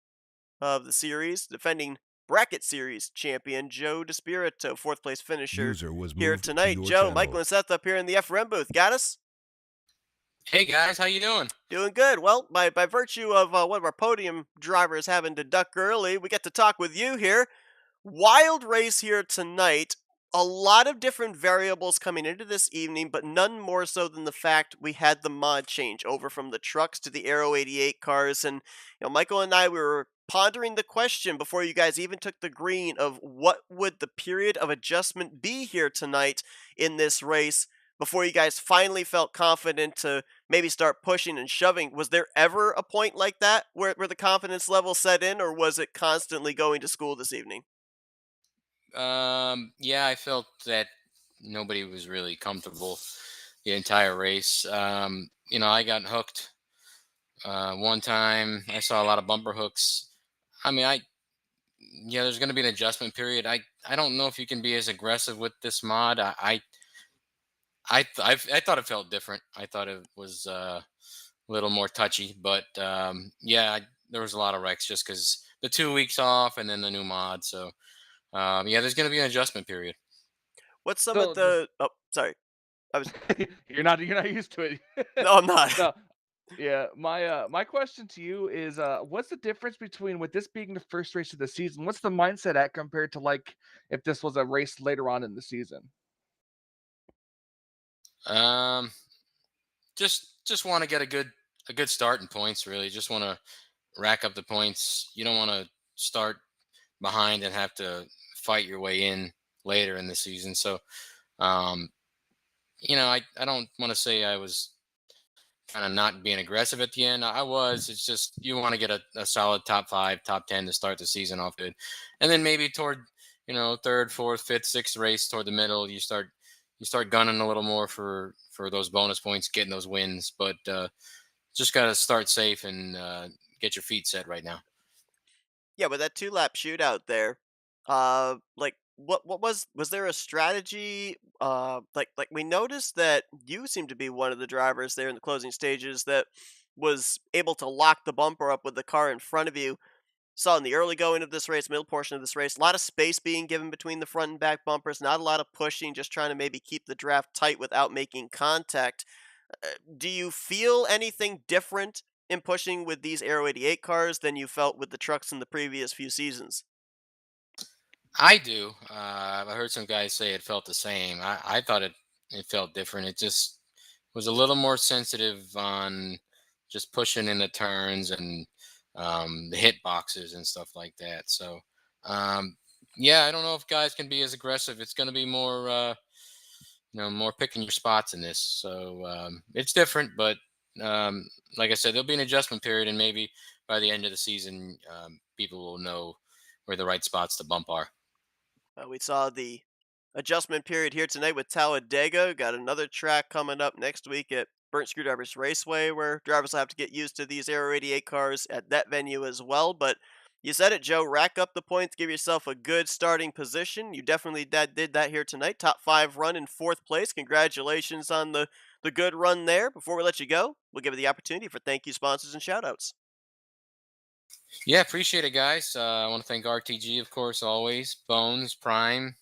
of the series, defending bracket series champion Joe DeSpirito, fourth place finisher here tonight. Joe, Michael, and Seth up here in the FRM booth. Got us? Hey guys, how you doing? Doing good. Well, by virtue of one of our podium drivers having to duck early, we get to talk with you here. Wild race here tonight. A lot of different variables coming into this evening, but none more so than the fact we had the mod change over from the trucks to the Aero 88 cars. And Michael and I, we were pondering the question before you guys even took the green of what would the period of adjustment be here tonight in this race before you guys finally felt confident to maybe start pushing and shoving. Was there ever a point like that where the confidence level set in, or was it constantly going to school this evening? Yeah, I felt that nobody was really comfortable the entire race. I got hooked one time. I saw a lot of bumper hooks. I mean, yeah, there's going to be an adjustment period. I don't know if you can be as aggressive with this mod. I thought it felt different. I thought it was a little more touchy, but yeah, there was a lot of wrecks just because the 2 weeks off and then the new mod. So yeah, there's going to be an adjustment period. What's some of So the... Oh, sorry. I was You're not used to it. no, I'm not. No, yeah, my question to you is what's the difference between with this being the first race of the season? What's the mindset at compared to like if this was a race later on in the season? Um, just want to get a good start in points. Really, just want to rack up the points. You don't want to start behind and have to fight your way in later in the season. So, um, I don't want to say I was kind of not being aggressive at the end. I was. It's just you want to get a solid top five, top 10 to start the season off good, and then maybe toward third, fourth, fifth, sixth race toward the middle, you start gunning a little more for those bonus points, getting those wins. But just got to start safe and get your feet set right now. Yeah, with that 2-lap shootout there, like, what was there a strategy? Like we noticed that you seem to be one of the drivers there in the closing stages that was able to lock the bumper up with the car in front of you. Saw in the early going of this race, middle portion of this race, a lot of space being given between the front and back bumpers, not a lot of pushing, just trying to maybe keep the draft tight without making contact. Do you feel anything different in pushing with these Aero 88 cars than you felt with the trucks in the previous few seasons? I do. I heard some guys say it felt the same. I thought it felt different. It just was a little more sensitive on just pushing in the turns and the hit boxes and stuff like that. So, um, yeah, I don't know if guys can be as aggressive. It's going to be more, more picking your spots in this. So it's different, but um, like I said, there'll be an adjustment period, and maybe by the end of the season, people will know where the right spots to bump are. We saw the adjustment period here tonight with Talladega. Got another track coming up next week at Burnt Screwdrivers Raceway, where drivers will have to get used to these Aero 88 cars at that venue as well. But you said it, Joe. Rack up the points, give yourself a good starting position. You definitely did that here tonight. Top five run in fourth place. Congratulations on the good run there. Before we let you go, we'll give you the opportunity for thank you sponsors and shoutouts. Yeah, appreciate it, guys. I want to thank RTG, of course, always Bones, Prime,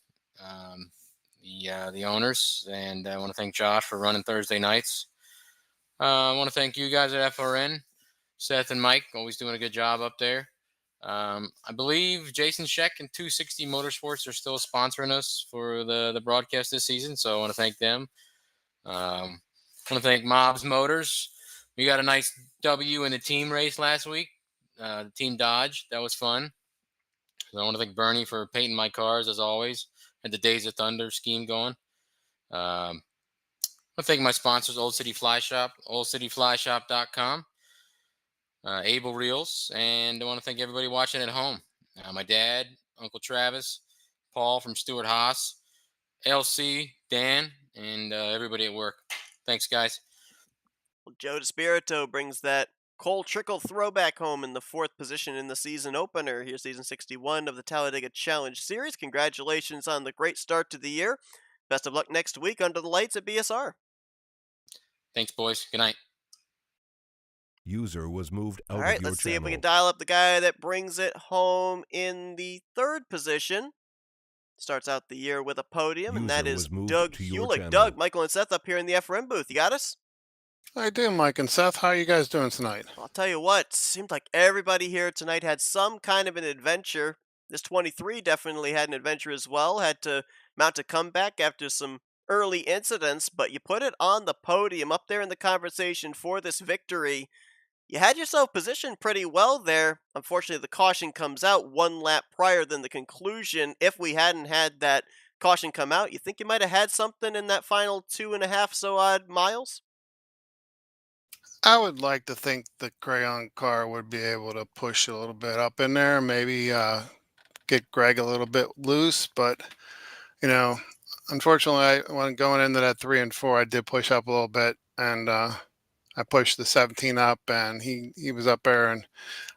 um, the owners, and I want to thank Josh for running Thursday nights. I want to thank you guys at FRN, Seth and Mike, always doing a good job up there. I believe Jason Sheck and 260 Motorsports are still sponsoring us for the broadcast this season, so I want to thank them. I want to thank Mobs Motors. We got a nice W in the team race last week. The team Dodge. That was fun. So I want to thank Bernie for painting my cars as always. Had the Days of Thunder scheme going. I want to thank my sponsors, Old City Fly Shop, oldcityflyshop.com, Able Reels, and I want to thank everybody watching at home. My dad, Uncle Travis, Paul from Stuart Haas, LC, Dan, and everybody at work. Thanks, guys. Well, Joe DeSpirito brings that Cole Trickle throwback home in the fourth position in the season opener. Here's season 61 of the Talladega Challenge Series. Congratulations on the great start to the year. Best of luck next week under the lights at BSR. Thanks, boys. Good night. User was moved All out right, of your let's see if we can channel. dial up the guy that brings it home in the third position. Starts out the year with a podium, and that User is was moved Doug to your Hewlick. channel. Doug, Michael, and Seth up here in the FRM booth. You got us? I do, Mike and Seth. How are you guys doing tonight? I'll tell you what, seemed like everybody here tonight had some kind of an adventure. This 23 definitely had an adventure as well. Had to mount a comeback after some early incidents, but you put it on the podium up there in the conversation for this victory. You had yourself positioned pretty well there. Unfortunately, the caution comes out one lap prior than the conclusion. If we hadn't had that caution come out, you think you might have had something in that final 2.5 so odd miles? I would like to think the Crayon car would be able to push a little bit up in there, maybe get Greg a little bit loose. But, you know, unfortunately, when going into that 3 and 4, I did push up a little bit, and I pushed the 17 up, and he was up there, and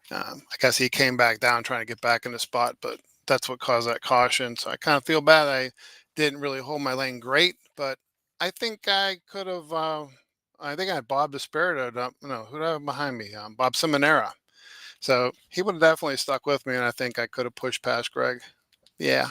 I guess he came back down trying to get back in the spot, but that's what caused that caution. So I kind of feel bad. I didn't really hold my lane great, but I think I could have. I think I had Bob Despirito. No, who do I have behind me? Bob Simonera. So he would have definitely stuck with me, and I think I could have pushed past Greg. Yeah.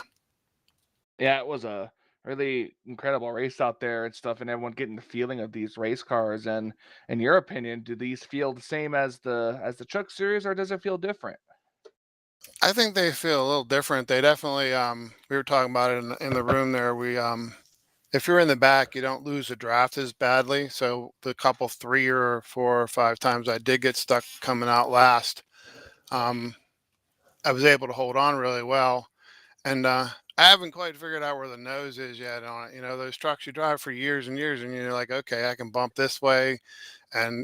Yeah, it was a really incredible race out there and stuff, and everyone getting the feeling of these race cars. And in your opinion, do these feel the same as the Truck Series, or does it feel different? I think they feel a little different. They definitely, we were talking about it in the room there. If you're in the back, you don't lose a draft as badly. So the couple 3 or 4 or 5 times I did get stuck coming out last, um, I was able to hold on really well. And I haven't quite figured out where the nose is yet on it. You know, those trucks you drive for years and years, and you're like, okay, I can bump this way. I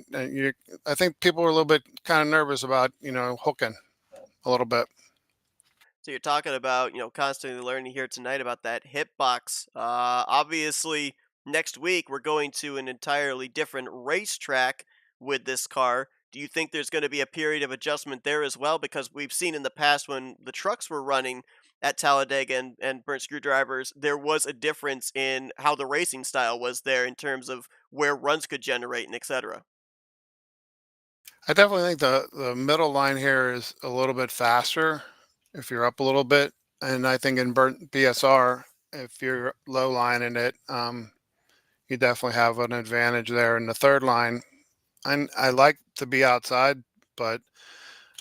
think people are a little bit kind of nervous about, hooking a little bit. So you're talking about, constantly learning here tonight about that hitbox. Obviously, next week we're going to an entirely different racetrack with this car. Do you think there's going to be a period of adjustment there as well? Because we've seen in the past when the trucks were running at Talladega and burnt screwdrivers, there was a difference in how the racing style was there in terms of where runs could generate and etc. I definitely think the middle line here is a little bit faster if you're up a little bit, and I think in burnt BSR, if you're low line in it, you definitely have an advantage there. In the third line, I like to be outside, but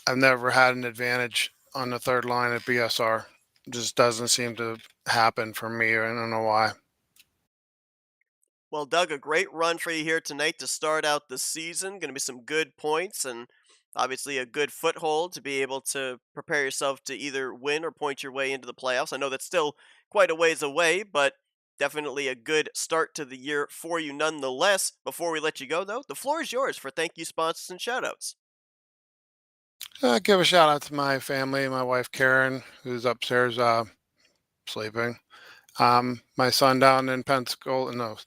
I've never had an advantage on the third line at BSR. Just doesn't seem to happen for me. I don't know why. Well, Doug, a great run for you here tonight to start out the season. Going to be some good points and obviously a good foothold to be able to prepare yourself to either win or point your way into the playoffs. I know that's still quite a ways away, but definitely a good start to the year for you nonetheless. Before we let you go, though, the floor is yours for thank you, sponsors, and shoutouts. Give a shout out to my family, my wife Karen, who's upstairs sleeping. My son down in Pensacola, no,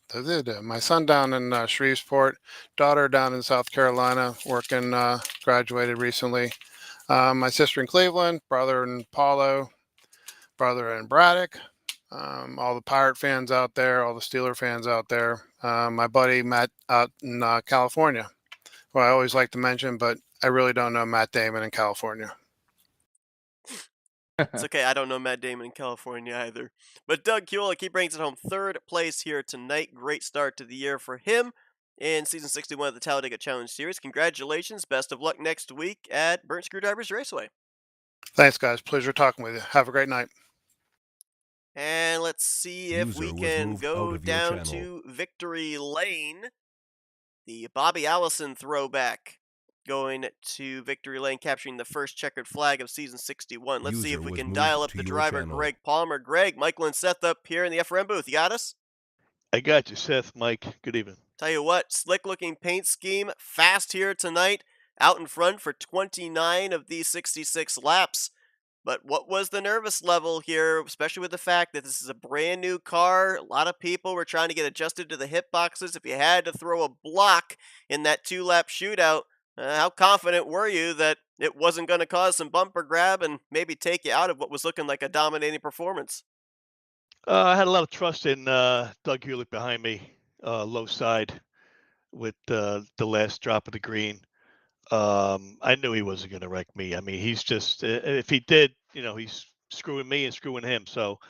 my son down in Shreveport, daughter down in South Carolina, working, graduated recently. My sister in Cleveland, brother in Paulo, brother in Braddock. All the Pirate fans out there, all the Steeler fans out there. My buddy Matt out in California, who I always like to mention, but I really don't know Matt Damon in California. It's okay, I don't know Matt Damon in California either. But Doug Kulik, he brings it home third place here tonight. Great start to the year for him in season 61 of the Talladega Challenge Series. Congratulations. Best of luck next week at Burnt Screwdrivers Raceway. Thanks, guys. Pleasure talking with you. Have a great night. And let's see if we User was can moved out go of your down channel. to Victory Lane. The Bobby Allison throwback going to Victory Lane, capturing the first checkered flag of season 61. Let's see User if we was can moved dial up to the your driver, channel. Greg Palmer. Greg, Michael, and Seth up here in the FRM booth. You got us? I got you, Seth. Mike, good evening. Tell you what, slick looking paint scheme, fast here tonight, out in front for 29 of these 66 laps. But what was the nervous level here, especially with the fact that this is a brand new car? A lot of people were trying to get adjusted to the hitboxes. If you had to throw a block in that 2 lap shootout, how confident were you that it wasn't going to cause some bumper grab and maybe take you out of what was looking like a dominating performance? I had a lot of trust in Doug Hewlett behind me, low side with the last drop of the green. I knew he wasn't going to wreck me. I mean, he's just, if he did, he's screwing me and screwing him. So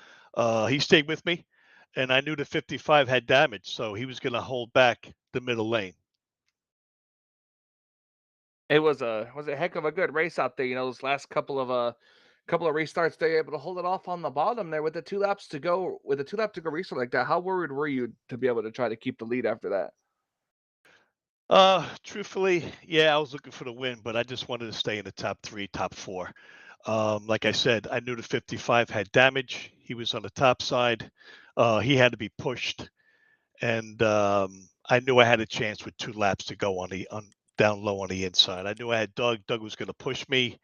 he stayed with me, and I knew the 55 had damage, so he was going to hold back the middle lane. It was a heck of a good race out there. Those last couple of restarts, they were able to hold it off on the bottom there with the 2 laps to go. With the 2 lap to go restart like that, how worried were you to be able to try to keep the lead after that? Truthfully, yeah, I was looking for the win, but I just wanted to stay in the top three, top four. Like I said, I knew the 55 had damage. He was on the top side. He had to be pushed, and I knew I had a chance with 2 laps to go on down low on the inside. I knew I had Doug. Doug was going to push me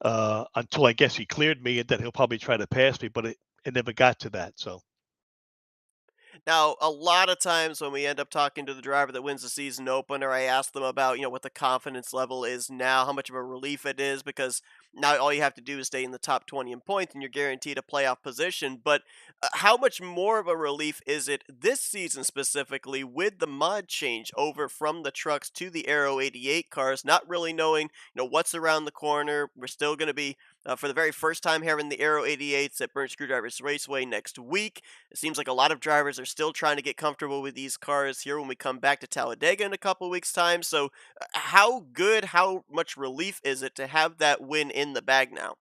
until I guess he cleared me, and then he'll probably try to pass me, but it never got to that. So. Now, a lot of times when we end up talking to the driver that wins the season opener, I ask them about, what the confidence level is now, how much of a relief it is, because now all you have to do is stay in the top 20 in points and you're guaranteed a playoff position. But how much more of a relief is it this season specifically with the mod change over from the trucks to the Aero 88 cars, not really knowing, what's around the corner? We're still going to be for the very first time having the Aero 88s at Burnt Screwdrivers Raceway next week. It seems like a lot of drivers are still trying to get comfortable with these cars here when we come back to Talladega in a couple weeks' time. So, how much relief is it to have that win in the bag now?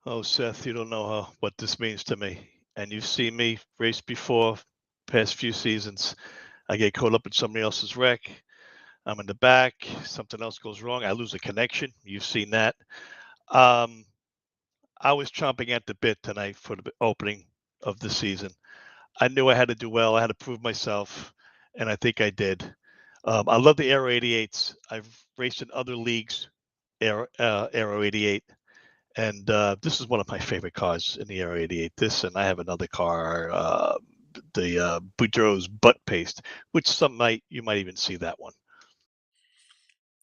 Oh, Seth, you don't know what this means to me. And you've seen me race before, past few seasons. I get caught up in somebody else's wreck. I'm in the back. Something else goes wrong. I lose a connection. You've seen that. Um, I was chomping at the bit tonight for the opening of the season. I knew I had to do well. I had to prove myself, and I think I did. I love the Aero 88s. I've raced in other leagues, Aero 88, and this is one of my favorite cars in the Aero 88. This, and I have another car, the Boudreaux's Butt Paste, which you might even see that one.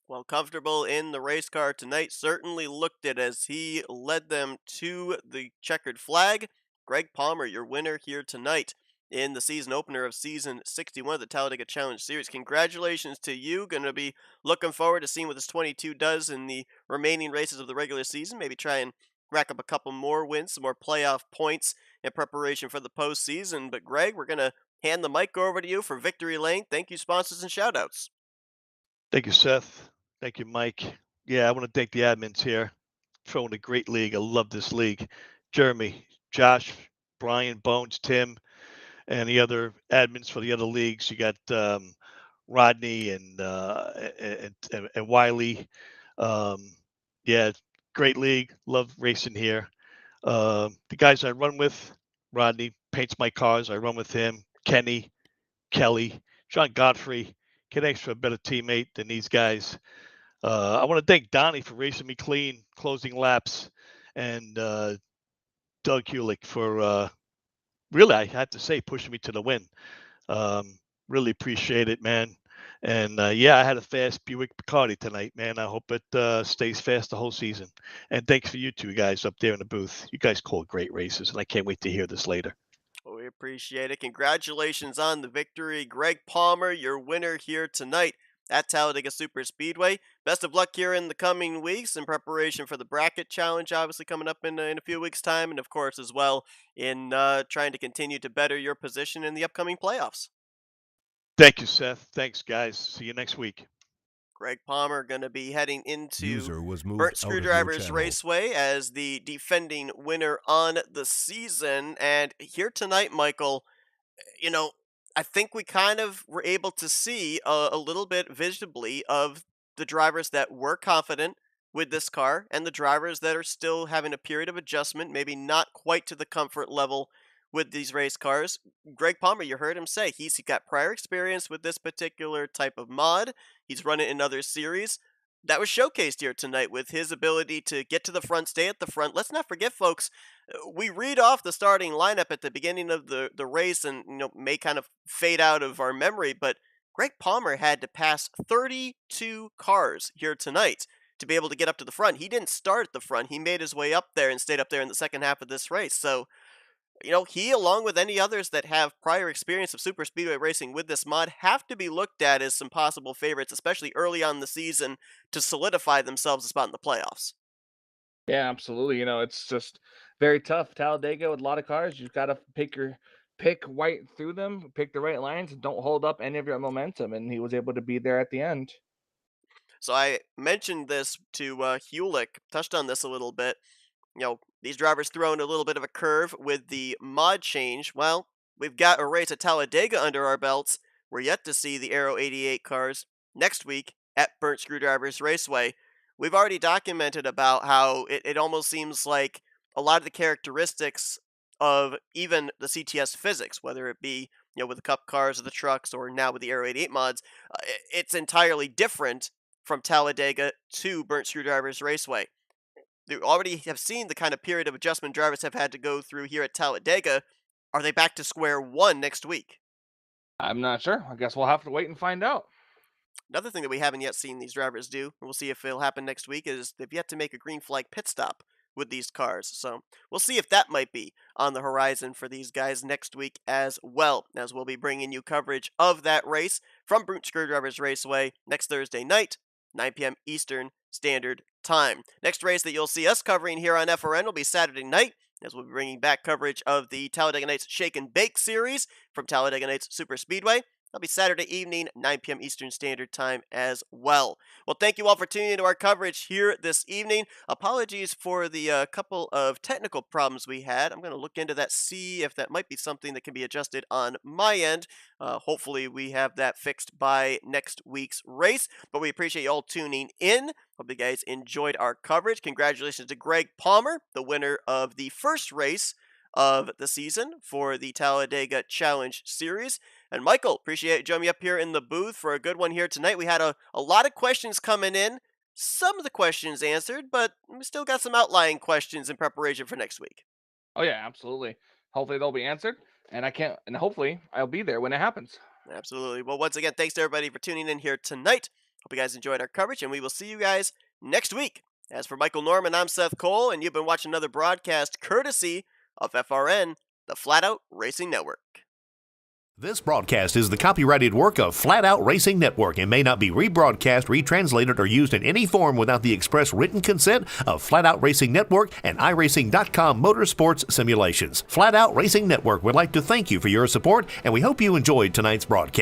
Well, comfortable in the race car tonight, certainly looked it as he led them to the checkered flag. Greg Palmer, your winner here tonight in the season opener of season 61 of the Talladega Challenge Series. Congratulations to you. Going to be looking forward to seeing what this 22 does in the remaining races of the regular season. Maybe try and rack up a couple more wins, some more playoff points in preparation for the postseason. But Greg, we're going to hand the mic over to you for victory lane. Thank you, sponsors and shoutouts. Thank you, Seth. Thank you, Mike. Yeah, I want to thank the admins here. Throwing a great league. I love this league. Jeremy, Josh, Brian, Bones, Tim, and the other admins for the other leagues. You got Rodney and Wiley. Yeah, great league. Love racing here. The guys I run with, Rodney paints my cars. I run with him. Kenny, Kelly, John Godfrey. Can ask for a better teammate than these guys. I want to thank Donnie for racing me clean, closing laps, and Doug Hewlick for really, I had to say, pushing me to the win. Really appreciate it, man. And yeah, I had a fast Buick Bacardi tonight, man. I hope it stays fast the whole season. And thanks for you two guys up there in the booth. You guys call great races, and I can't wait to hear this later. Well, we appreciate it. Congratulations on the victory. Greg Palmer, your winner here tonight at Talladega Super Speedway. Best of luck here in the coming weeks in preparation for the bracket challenge, obviously coming up in a few weeks' time, and of course as well in trying to continue to better your position in the upcoming playoffs. Thank you, Seth. Thanks, guys. See you next week. Greg Palmer going to be heading into User was moved Burnt out of your Screwdrivers channel. Raceway as the defending winner on the season. And here tonight, Michael, you know, I think we kind of were able to see a little bit visibly of the drivers that were confident with this car and the drivers that are still having a period of adjustment, maybe not quite to the comfort level with these race cars. Greg Palmer, you heard him say he's got prior experience with this particular type of mod. He's run it in other series. That was showcased here tonight with his ability to get to the front, stay at the front. Let's not forget, folks, we read off the starting lineup at the beginning of the race and may kind of fade out of our memory, but Greg Palmer had to pass 32 cars here tonight to be able to get up to the front. He didn't start at the front. He made his way up there and stayed up there in the second half of this race. So, he, along with any others that have prior experience of super speedway racing with this mod, have to be looked at as some possible favorites, especially early on in the season, to solidify themselves a spot in the playoffs. Yeah, absolutely. It's just very tough. Talladega with a lot of cars, you've got to pick right through them, pick the right lines, and don't hold up any of your momentum. And he was able to be there at the end. So I mentioned this to Hewlick, touched on this a little bit. These drivers throwing a little bit of a curve with the mod change. Well, we've got a race at Talladega under our belts. We're yet to see the Aero 88 cars next week at Burnt Screwdrivers Raceway. We've already documented about how it almost seems like a lot of the characteristics of even the CTS physics, whether it be with the Cup cars or the trucks or now with the Aero 88 mods, it's entirely different from Talladega to Burnt Screwdrivers Raceway. They already have seen the kind of period of adjustment drivers have had to go through here at Talladega. Are they back to square one next week? I'm not sure. I guess we'll have to wait and find out. Another thing that we haven't yet seen these drivers do, and we'll see if it'll happen next week, is they've yet to make a green flag pit stop with these cars. So we'll see if that might be on the horizon for these guys next week as well, as we'll be bringing you coverage of that race from Burnt Screwdrivers Raceway next Thursday night, 9 p.m. Eastern Standard Time. Next race that you'll see us covering here on FRN will be Saturday night, as we'll be bringing back coverage of the Talladega Nights Shake and Bake series from Talladega Nights Super Speedway. That'll be Saturday evening, 9 p.m. Eastern Standard Time as well. Well, thank you all for tuning into our coverage here this evening. Apologies for the couple of technical problems we had. I'm going to look into that, see if that might be something that can be adjusted on my end. Hopefully we have that fixed by next week's race. But we appreciate you all tuning in. Hope you guys enjoyed our coverage. Congratulations to Greg Palmer, the winner of the first race of the season for the Talladega Challenge Series. And Michael, appreciate you joining me up here in the booth for a good one here tonight. We had a lot of questions coming in. Some of the questions answered, but we still got some outlying questions in preparation for next week. Oh yeah, absolutely. Hopefully they'll be answered, and hopefully I'll be there when it happens. Absolutely. Well, once again, thanks to everybody for tuning in here tonight. Hope you guys enjoyed our coverage, and we will see you guys next week. As for Michael Norman, I'm Seth Cole, and you've been watching another broadcast courtesy of FRN, the Flatout Racing Network. This broadcast is the copyrighted work of Flatout Racing Network and may not be rebroadcast, retranslated, or used in any form without the express written consent of Flatout Racing Network and iRacing.com Motorsports Simulations. Flatout Racing Network would like to thank you for your support, and we hope you enjoyed tonight's broadcast.